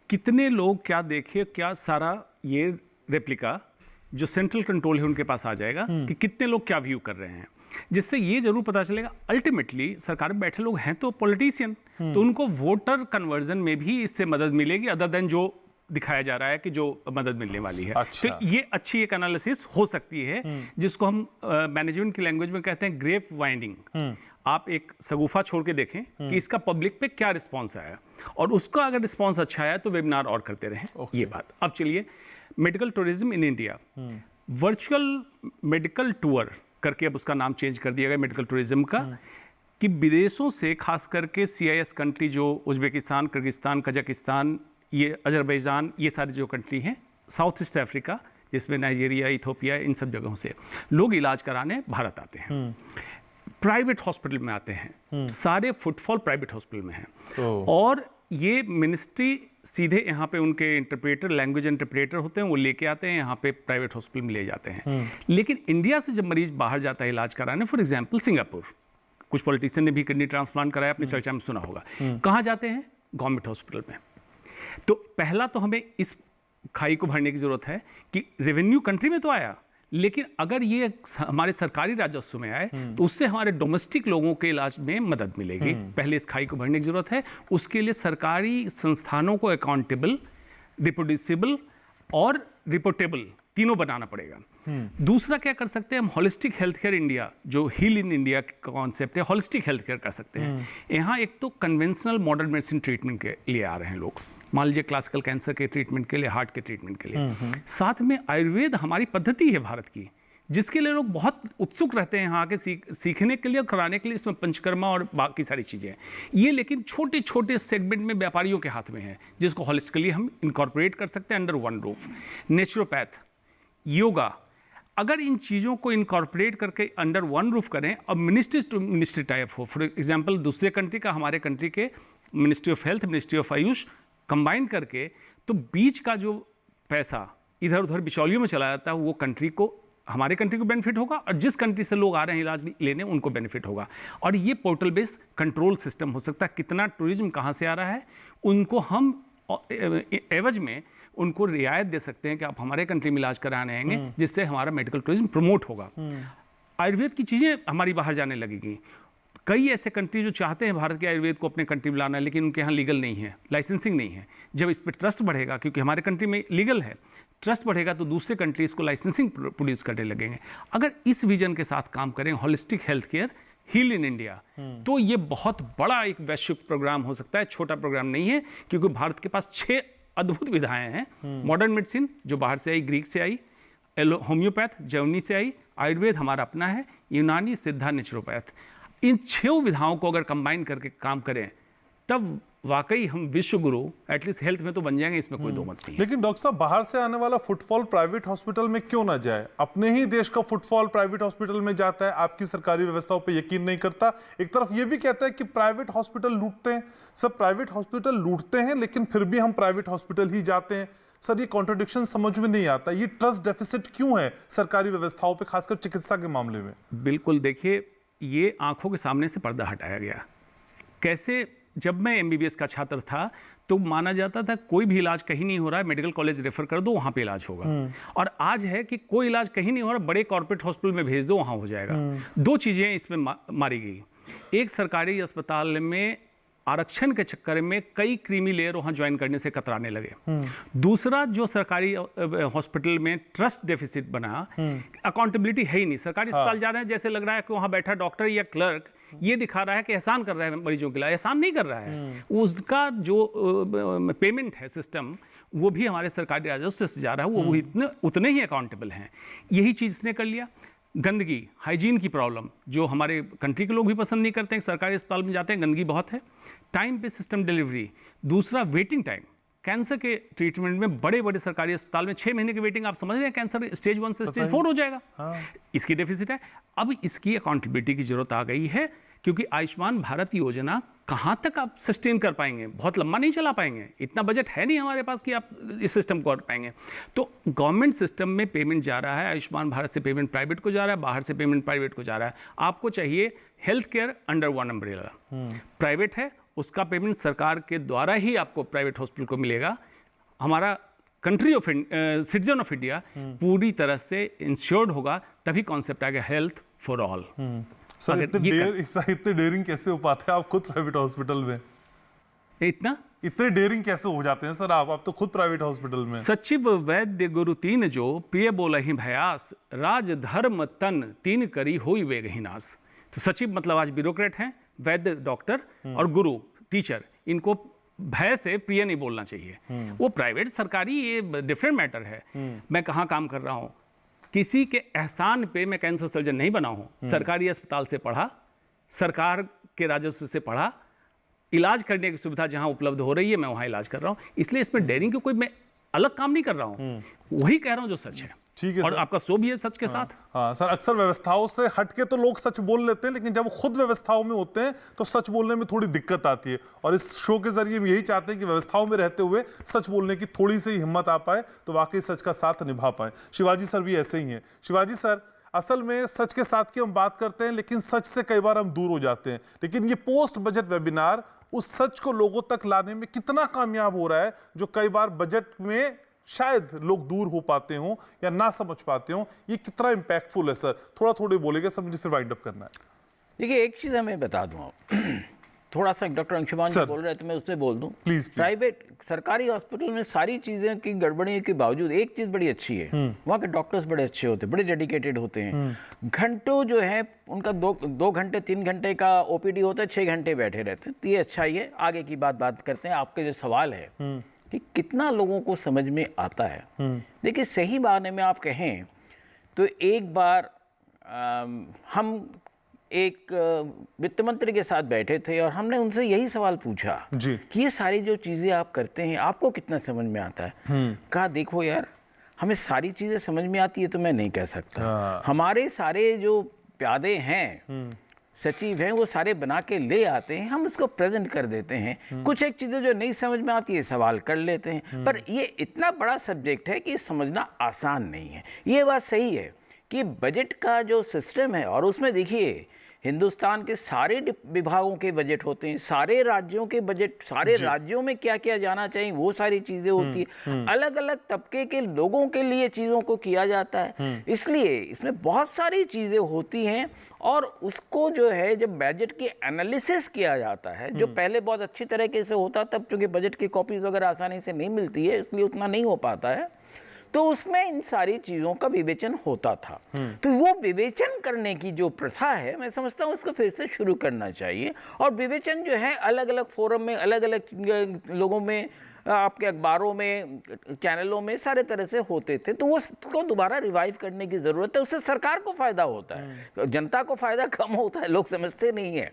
S6: कितने लोग क्या देखे, क्या सारा ये रेप्लिका जो सेंट्रल कंट्रोल है उनके पास आ जाएगा कि कितने लोग क्या व्यू कर रहे हैं, जिससे ये जरूर पता चलेगा अल्टीमेटली सरकार में बैठे लोग हैं तो पॉलिटिशियन, तो उनको वोटर कन्वर्जन में भी इससे मदद मिलेगी अदर देन जो दिखाया जा रहा है कि जो मदद मिलने वाली है।
S2: अच्छा।
S6: तो ये अच्छी एक एनालिसिस हो सकती है जिसको हम मैनेजमेंट की लैंग्वेज में कहते हैं ग्रेप वाइंडिंग। आप एक सगुफा छोड़ के देखें कि इसका पब्लिक पे क्या रिस्पॉन्स आया और उसका अगर रिस्पॉन्स अच्छा आया तो वेबिनार और करते रहें। ये बात। अब चलिए medical tourism in India, virtual medical tour करके अब उसका नाम चेंज कर दिया गया मेडिकल टूरिज्म का, कि विदेशों से खास करके CIS कंट्री जो उज्बेकिस्तान, किर्गिस्तान, कजाकिस्तान, ये अजरबैजान, ये सारी जो कंट्री हैं, साउथ ईस्ट अफ्रीका जिसमें नाइजीरिया, इथोपिया, इन सब जगहों से लोग इलाज कराने भारत आते हैं। प्राइवेट हॉस्पिटल में आते हैं, सारे फुटफॉल प्राइवेट हॉस्पिटल में हैं और ये मिनिस्ट्री सीधे यहाँ पे उनके इंटरप्रेटर, लैंग्वेज इंटरप्रेटर होते हैं, वो लेके आते हैं यहाँ पे प्राइवेट हॉस्पिटल में ले जाते हैं। लेकिन इंडिया से जब मरीज बाहर जाता है इलाज कराने, फॉर एग्जांपल सिंगापुर, कुछ पॉलिटिशियन ने भी किडनी ट्रांसप्लांट कराया, अपनी चर्चा में सुना होगा, कहाँ जाते हैं? गवर्नमेंट हॉस्पिटल में। तो पहला तो हमें इस खाई को भरने की जरूरत है कि रेवेन्यू कंट्री में तो आया, लेकिन अगर ये हमारे सरकारी राजस्व में आए तो उससे हमारे डोमेस्टिक लोगों के इलाज में मदद मिलेगी। पहले इस खाई को भरने की जरूरत है। उसके लिए सरकारी संस्थानों को अकाउंटेबल, रिप्रोड्यूसिबल और रिपोर्टेबल तीनों बनाना पड़ेगा। दूसरा क्या कर सकते हैं हम? होलिस्टिक हेल्थ केयर इंडिया, जो हील इन इंडिया का कॉन्सेप्ट है, होलिस्टिक हेल्थ केयर कर सकते हैं। यहाँ एक तो कन्वेंशनल मॉडर्न मेडिसिन ट्रीटमेंट के लिए आ रहे हैं लोग, मान लीजिए क्लासिकल कैंसर के ट्रीटमेंट के लिए, हार्ट के ट्रीटमेंट के लिए। साथ में आयुर्वेद हमारी पद्धति है भारत की, जिसके लिए लोग बहुत उत्सुक रहते हैं यहाँ आके सीखने के लिए और कराने के लिए। इसमें पंचकर्मा और बाकी सारी चीज़ें हैं ये, लेकिन छोटे छोटे सेगमेंट में व्यापारियों के हाथ में है, जिसको होलिस्टिकली हम इनकॉर्पोरेट कर सकते हैं under one roof. Naturopath, yoga, अगर इन चीज़ों को इनकॉर्पोरेट करके अंडर वन रूफ करें, अब मिनिस्ट्री टू मिनिस्ट्री टाइप हो, फॉर एग्जाम्पल दूसरे कंट्री का हमारे कंट्री के ministry of health, ministry of Ayush combine करके, तो बीच का जो पैसा इधर उधर बिचौलियों में चला जाता है वो कंट्री को, हमारे कंट्री को बेनिफिट होगा और जिस कंट्री से लोग आ रहे हैं इलाज लेने उनको बेनिफिट होगा। और ये पोर्टल बेस्ड कंट्रोल सिस्टम हो सकता है, कितना टूरिज्म कहाँ से आ रहा है उनको हम एवज में उनको रियायत दे सकते हैं कि आप हमारे कंट्री में इलाज कराने आएंगे, जिससे हमारा मेडिकल टूरिज्म प्रमोट होगा। आयुर्वेद की चीज़ें हमारी बाहर जाने लगेगी। कई ऐसे कंट्री जो चाहते हैं भारत के आयुर्वेद को अपने कंट्री में लाना, लेकिन उनके यहाँ लीगल नहीं है, लाइसेंसिंग नहीं है। जब इस पर ट्रस्ट बढ़ेगा, क्योंकि हमारे कंट्री में लीगल है, ट्रस्ट बढ़ेगा तो दूसरे कंट्रीज को लाइसेंसिंग प्रोड्यूस करने लगेंगे। अगर इस विजन के साथ काम करें, holistic health care, heal in India, तो ये बहुत बड़ा एक वैश्विक प्रोग्राम हो सकता है, छोटा प्रोग्राम नहीं है। क्योंकि भारत के पास 6 अद्भुत विधाएं हैं। मॉडर्न मेडिसिन जो बाहर से आई, ग्रीक से आई, होम्योपैथ जर्मनी से आई, आयुर्वेद हमारा अपना है, यूनानी, सिद्धा, नेचुरोपैथ, इन 6 विधाओं को अगर कंबाइन करके काम करें तब वाकई हम विश्व गुरु एटलीस्ट हेल्थ में तो बन जाएंगे, इसमें कोई दो मत नहीं है।
S2: लेकिन डॉक्टर साहब, बाहर से आने वाला फुटफॉल प्राइवेट हॉस्पिटल में क्यों ना जाए? अपने ही देश का फुटफॉल प्राइवेट हॉस्पिटल में जाता है, आपकी सरकारी व्यवस्थाओं पे यकीन नहीं करता। एक तरफ ये भी कहता है कि प्राइवेट हॉस्पिटल लूटते हैं। सब प्राइवेट हॉस्पिटल लूटते हैं, लेकिन फिर भी हम प्राइवेट हॉस्पिटल ही जाते हैं। सर, ये कॉन्ट्रडिक्शन समझ में नहीं आता। ये ट्रस्ट डेफिसिट क्यों है सरकारी व्यवस्थाओं पे, खासकर चिकित्सा के मामले में?
S6: बिल्कुल, देखिए, ये आंखों के सामने से पर्दा हटाया गया। कैसे? जब मैं एमबीबीएस का छात्र था तो माना जाता था कोई भी इलाज कहीं नहीं हो रहा है, मेडिकल कॉलेज रेफर कर दो, वहाँ पे इलाज होगा। और आज है कि कोई इलाज कहीं नहीं हो रहा, बड़े कॉर्पोरेट हॉस्पिटल में भेज दो, वहाँ हो जाएगा। दो चीज़ें इसमें मारी गई। एक, सरकारी अस्पताल में आरक्षण के चक्कर में कई क्रीमी लेयर वहाँ ज्वाइन करने से कतराने लगे। दूसरा, जो सरकारी हॉस्पिटल में ट्रस्ट डेफिसिट बना, अकाउंटेबिलिटी है ही नहीं। सरकारी अस्पताल जा रहे हैं, जैसे लग रहा है कि वहाँ बैठा डॉक्टर या क्लर्क ये दिखा रहा है कि एहसान कर रहा है मरीजों के लिए। एहसान नहीं कर रहा है, उसका जो पेमेंट है सिस्टम, वो भी हमारे सरकारी राजस्व से जा रहा है, वो उतने ही अकाउंटेबल हैं। यही चीज़ इसने कर लिया। गंदगी, हाइजीन की प्रॉब्लम, जो हमारे कंट्री के लोग भी पसंद नहीं करते हैं। सरकारी अस्पताल में जाते हैं, गंदगी बहुत है। टाइम पे सिस्टम डिलीवरी। दूसरा, वेटिंग टाइम। कैंसर के ट्रीटमेंट में बड़े बड़े सरकारी अस्पताल में 6 महीने की वेटिंग, आप समझ रहे हैं, कैंसर स्टेज 1 से स्टेज 4 हो जाएगा। इसकी डेफिसिट है। अब इसकी अकाउंटेबिलिटी की जरूरत आ गई है, क्योंकि आयुष्मान भारत योजना कहाँ तक आप सस्टेन कर पाएंगे? बहुत लंबा नहीं चला पाएंगे, इतना बजट है नहीं हमारे पास कि आप इस सिस्टम को कर पाएंगे। तो गवर्नमेंट सिस्टम में पेमेंट जा रहा है, आयुष्मान भारत से पेमेंट प्राइवेट को जा रहा है, बाहर से पेमेंट प्राइवेट को जा रहा है। आपको चाहिए health care under one umbrella. Private है, उसका पेमेंट सरकार के द्वारा ही आपको प्राइवेट हॉस्पिटल को मिलेगा। हमारा country of citizen of India पूरी तरह से इंश्योर्ड होगा, तभी कॉन्सेप्ट आ गया हेल्थ फॉर ऑल।
S2: सर, इतने डेयरिंग कैसे हो पाते हैं आप खुद प्राइवेट हॉस्पिटल में? इतने डेयरिंग कैसे हो जाते हैं सर आप तो खुद प्राइवेट हॉस्पिटल में?
S6: सचिव वैद्य गुरु तीन जो प्रिय बोलहि भयास, राज धर्म तन तीन करी होई वेगहीनास। तो सचिव मतलब आज ब्यूरोक्रेट हैं, वैद्य डॉक्टर और गुरु टीचर, इनको भय से प्रिय नहीं बोलना चाहिए। वो प्राइवेट सरकारी ये डिफरेंट मैटर है। मैं कहाँ काम कर रहा हूँ, किसी के एहसान पे मैं कैंसर सर्जन नहीं बना हूँ। सरकारी अस्पताल से पढ़ा, सरकार के राजस्व से पढ़ा, इलाज करने की सुविधा जहाँ उपलब्ध हो रही है मैं वहाँ इलाज कर रहा हूँ। इसलिए इसमें डेयरिंग की कोई मैं अलग काम नहीं कर रहा हूँ, वही कह रहा हूँ जो सच है।
S2: ठीक है
S6: और
S2: सर।
S6: आपका शो भी है सच के साथ।
S2: हाँ सर, अक्सर व्यवस्थाओं से हटके तो लोग सच बोल लेते हैं, लेकिन जब वो खुद व्यवस्थाओं में होते हैं तो सच बोलने में थोड़ी दिक्कत आती है। और इस शो के जरिए हम यही चाहते हैं कि व्यवस्थाओं में रहते हुए सच बोलने की थोड़ी सी हिम्मत आ पाए, तो वाकई सच का साथ निभा पाए। शिवाजी सर भी ऐसे ही हैं। शिवाजी सर, असल में सच के साथ की हम बात करते हैं, लेकिन सच से कई बार हम दूर हो जाते हैं। लेकिन ये पोस्ट बजट वेबिनार उस सच को लोगों तक लाने में कितना कामयाब हो रहा है, जो कई बार बजट में शायद लोग दूर हो पाते हों या ना समझ पाते हों, ये कितना इंपैक्टफुल है सर? थोड़ा बोलेगा सर, मुझे फिर वाइंड अप करना है।
S7: देखिए, एक चीज़ मैं बता दूँ, थोड़ा सा डॉक्टर अंशुमान जी बोल रहे हैं तो मैं उसमें बोल दूं।
S2: प्लीज।
S7: प्राइवेट सरकारी हॉस्पिटल में सारी चीज़ें की गड़बड़ी के बावजूद एक चीज़ बड़ी अच्छी है, वहाँ के डॉक्टर्स बड़े अच्छे होते हैं, बड़े डेडिकेटेड होते हैं। घंटों जो है उनका 2 घंटे 3 घंटे का ओपीडी होता है, 6 घंटे बैठे रहते हैं। तो ये अच्छा ही है। आगे की बात करते हैं। आपके जो सवाल है कि कितना लोगों को समझ में आता है, देखिए सही मायने में आप कहें तो एक बार हम एक वित्त मंत्री के साथ बैठे थे और हमने उनसे यही सवाल पूछा
S2: जी
S7: कि ये सारी जो चीज़ें आप करते हैं आपको कितना समझ में आता है। कहा देखो यार, हमें सारी चीज़ें समझ में आती है तो मैं नहीं कह सकता। हमारे सारे जो प्यादे हैं, सचिव हैं, वो सारे बना के ले आते हैं, हम उसको प्रेजेंट कर देते हैं। कुछ एक चीज़ें जो नहीं समझ में आती है सवाल कर लेते हैं, पर ये इतना बड़ा सब्जेक्ट है कि समझना आसान नहीं है। ये बात सही है कि बजट का जो सिस्टम है, और उसमें देखिए हिंदुस्तान के सारे विभागों के बजट होते हैं, सारे राज्यों के बजट, सारे राज्यों में क्या क्या जाना चाहिए वो सारी चीज़ें होती है। अलग अलग तबके के लोगों के लिए चीज़ों को किया जाता है, इसलिए इसमें बहुत सारी चीज़ें होती हैं। और उसको जो है जब बजट की एनालिसिस किया जाता है, जो पहले बहुत अच्छी तरीके से होता, तब चूँकि बजट की कॉपीज वगैरह आसानी से नहीं मिलती है इसलिए उतना नहीं हो पाता है, तो उसमें इन सारी चीज़ों का विवेचन होता था। तो वो विवेचन करने की जो प्रथा है, मैं समझता हूँ उसको फिर से शुरू करना चाहिए। और विवेचन जो है अलग अलग फोरम में, अलग अलग लोगों में आपके अखबारों में, चैनलों में सारे तरह से होते थे, तो वो उसको दोबारा रिवाइव करने की ज़रूरत है। उससे सरकार को फ़ायदा होता है, जनता को फ़ायदा कम होता है, लोग समझते नहीं है।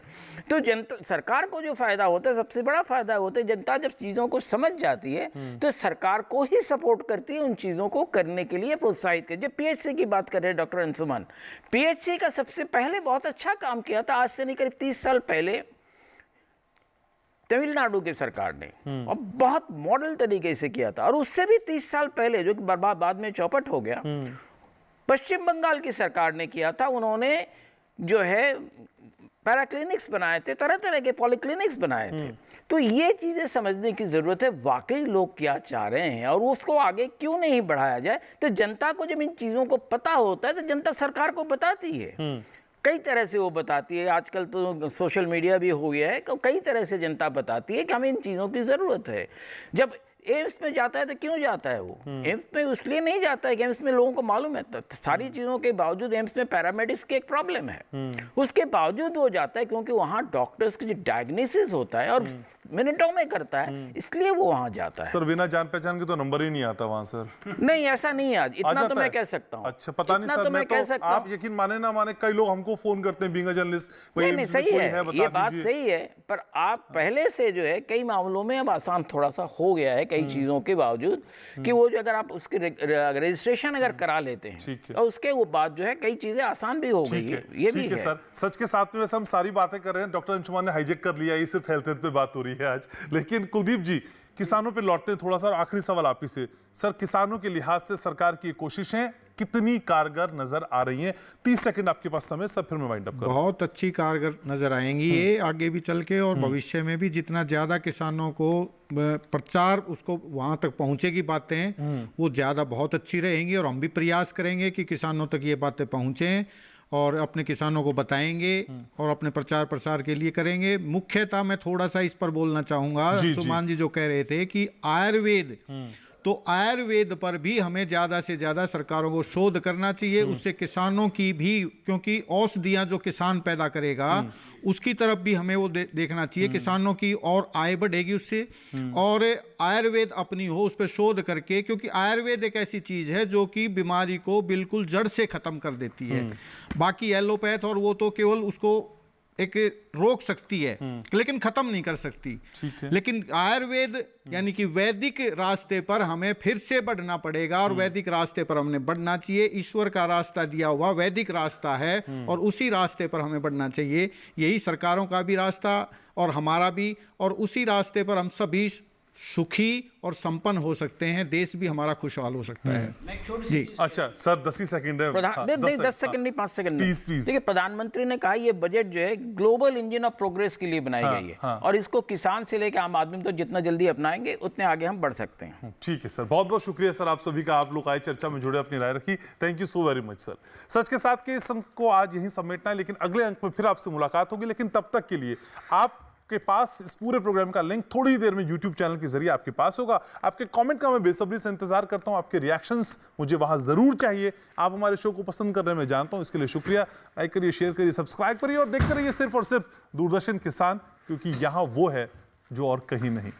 S7: तो जनता, सरकार को जो फ़ायदा होता है, सबसे बड़ा फ़ायदा होता है, जनता जब चीज़ों को समझ जाती है तो सरकार को ही सपोर्ट करती है उन चीज़ों को करने के लिए, प्रोत्साहित कर। जब पीएचसी की बात कर रहे हैं डॉक्टर अंशुमान, पीएचसी का सबसे पहले बहुत अच्छा काम किया था, आज से नहीं करीब 30 साल पहले तमिलनाडु की सरकार ने, और बहुत मॉडल तरीके से किया था। और उससे भी 30 साल पहले, जो कि बाद में चौपट हो गया, पश्चिम बंगाल की सरकार ने किया था। उन्होंने जो है पैरा क्लिनिक्स बनाए थे, तरह तरह के पॉलीक्लिनिक्स बनाए थे। तो ये चीज़ें समझने की ज़रूरत है, वाकई लोग क्या चाह रहे हैं और उसको आगे क्यों नहीं बढ़ाया जाए। तो जनता को जब इन चीज़ों को पता होता है तो जनता सरकार को बताती है, कई तरह से वो बताती है। आजकल तो सोशल मीडिया भी हो गया है, तो कई तरह से जनता बताती है कि हमें इन चीज़ों की ज़रूरत है। जब एम्स में जाता है तो क्यों जाता है वो? एम्स में इसलिए नहीं जाता है कि एम्स में लोगों को मालूम है, सारी चीज़ों के बावजूद एम्स में पैरामेडिक्स की एक प्रॉब्लम है, उसके बावजूद वो जाता है क्योंकि वहाँ डॉक्टर्स की जो डायग्नोसिस होता है और मिनटों में करता है, इसलिए वो वहाँ जाता है।
S2: सर बिना जान पहचान के तो नंबर ही नहीं आता वहाँ सर।
S7: नहीं, ऐसा नहीं है आज, इतना तो मैं कह सकता हूँ।
S2: अच्छा, पता नहीं सर, मैं तो आप यकीन माने ना माने, कई लोग हमको फोन करते हैं बीइंग अ जर्नलिस्ट।
S7: नहीं, सही है, ये बात सही है, पर आप पहले से जो है कई मामलों में अब आसान थोड़ा सा हो गया है, कई चीज़ों के बावजूद, कि वो जो अगर आप उसके रजिस्ट्रेशन अगर करा लेते हैं और उसके वो बाद जो है कई चीजें आसान भी हो गई है। ये भी है
S2: सर। सच के साथ में वैसे हम सारी बातें कर रहे हैं, डॉक्टर अंशुमान ने हाईजेक कर लिया, ये सिर्फ हेल्थ पे बात हो रही है आज। लेकिन कुलदीप जी, किसानों पे लौटते हैं थोड़ा सा, आखिरी सवाल आप ही से। सर, किसानों के लिहाज से सरकार की कोशिशें कितनी कारगर नजर आ रही हैं? 30 सेकंड आपके पास समय, सब फिर मैं वाइंड अप करूं।
S5: बहुत अच्छी कारगर नजर आएंगी ये आगे भी चल के, और भविष्य में भी जितना ज्यादा किसानों को प्रचार उसको वहां तक पहुंचेगी बातें, वो ज्यादा बहुत अच्छी रहेंगी। और हम भी प्रयास करेंगे कि किसानों तक ये बातें पहुंचे और अपने किसानों को बताएंगे और अपने प्रचार प्रसार के लिए करेंगे। मुख्यतः मैं थोड़ा सा इस पर बोलना चाहूंगा, सुमान जी जो कह रहे थे कि आयुर्वेद, तो आयुर्वेद पर भी हमें ज़्यादा से ज़्यादा सरकारों को शोध करना चाहिए। उससे किसानों की भी, क्योंकि औषधियाँ जो किसान पैदा करेगा उसकी तरफ भी हमें वो देखना चाहिए, किसानों की और आय बढ़ेगी उससे, और आयुर्वेद अपनी हो उस पर शोध करके, क्योंकि आयुर्वेद एक ऐसी चीज़ है जो कि बीमारी को बिल्कुल जड़ से ख़त्म कर देती है। बाकी एलोपैथ और वो तो केवल उसको एक रोक सकती है लेकिन खत्म नहीं कर सकती। लेकिन आयुर्वेद यानी कि वैदिक रास्ते पर हमें फिर से बढ़ना पड़ेगा, और वैदिक रास्ते पर हमने बढ़ना चाहिए। ईश्वर का रास्ता दिया हुआ वैदिक रास्ता है और उसी रास्ते पर हमें बढ़ना चाहिए। यही सरकारों का भी रास्ता और हमारा भी, और उसी रास्ते पर हम सभी सुखी और संपन्न हो सकते हैं, देश भी हमारा खुशहाल हो सकता है। जी
S2: अच्छा सर, 10 ही सेकंड है।
S7: 10 सेकंड नहीं, 5 सेकंड
S2: प्लीज।
S7: देखिए, प्रधानमंत्री ने कहा ये बजट जो है ग्लोबल इंजन ऑफ प्रोग्रेस के लिए बनाई गई है, और इसको किसान से लेकर आम आदमी तो जितना जल्दी अपनाएंगे उतने आगे हम बढ़ सकते हैं।
S2: ठीक है सर, बहुत बहुत शुक्रिया सर आप सभी का, आप लोग आए, चर्चा में जुड़े, अपनी राय रखी। Thank you so very much sir. सच के साथ के इस अंक को आज यहीं समेटना है, लेकिन अगले अंक में फिर आपसे मुलाकात होगी। लेकिन तब तक के लिए आप के पास इस पूरे प्रोग्राम का लिंक थोड़ी देर में YouTube चैनल के जरिए आपके पास होगा। आपके कमेंट का मैं बेसब्री से इंतजार करता हूं, आपके रिएक्शंस मुझे वहां जरूर चाहिए। आप हमारे शो को पसंद कर रहे हैं, मैं जानता हूं, इसके लिए शुक्रिया। लाइक करिए, शेयर करिए, सब्सक्राइब करिए और देखते रहिए सिर्फ और सिर्फ दूरदर्शन किसान, क्योंकि यहां वो है जो और कहीं नहीं।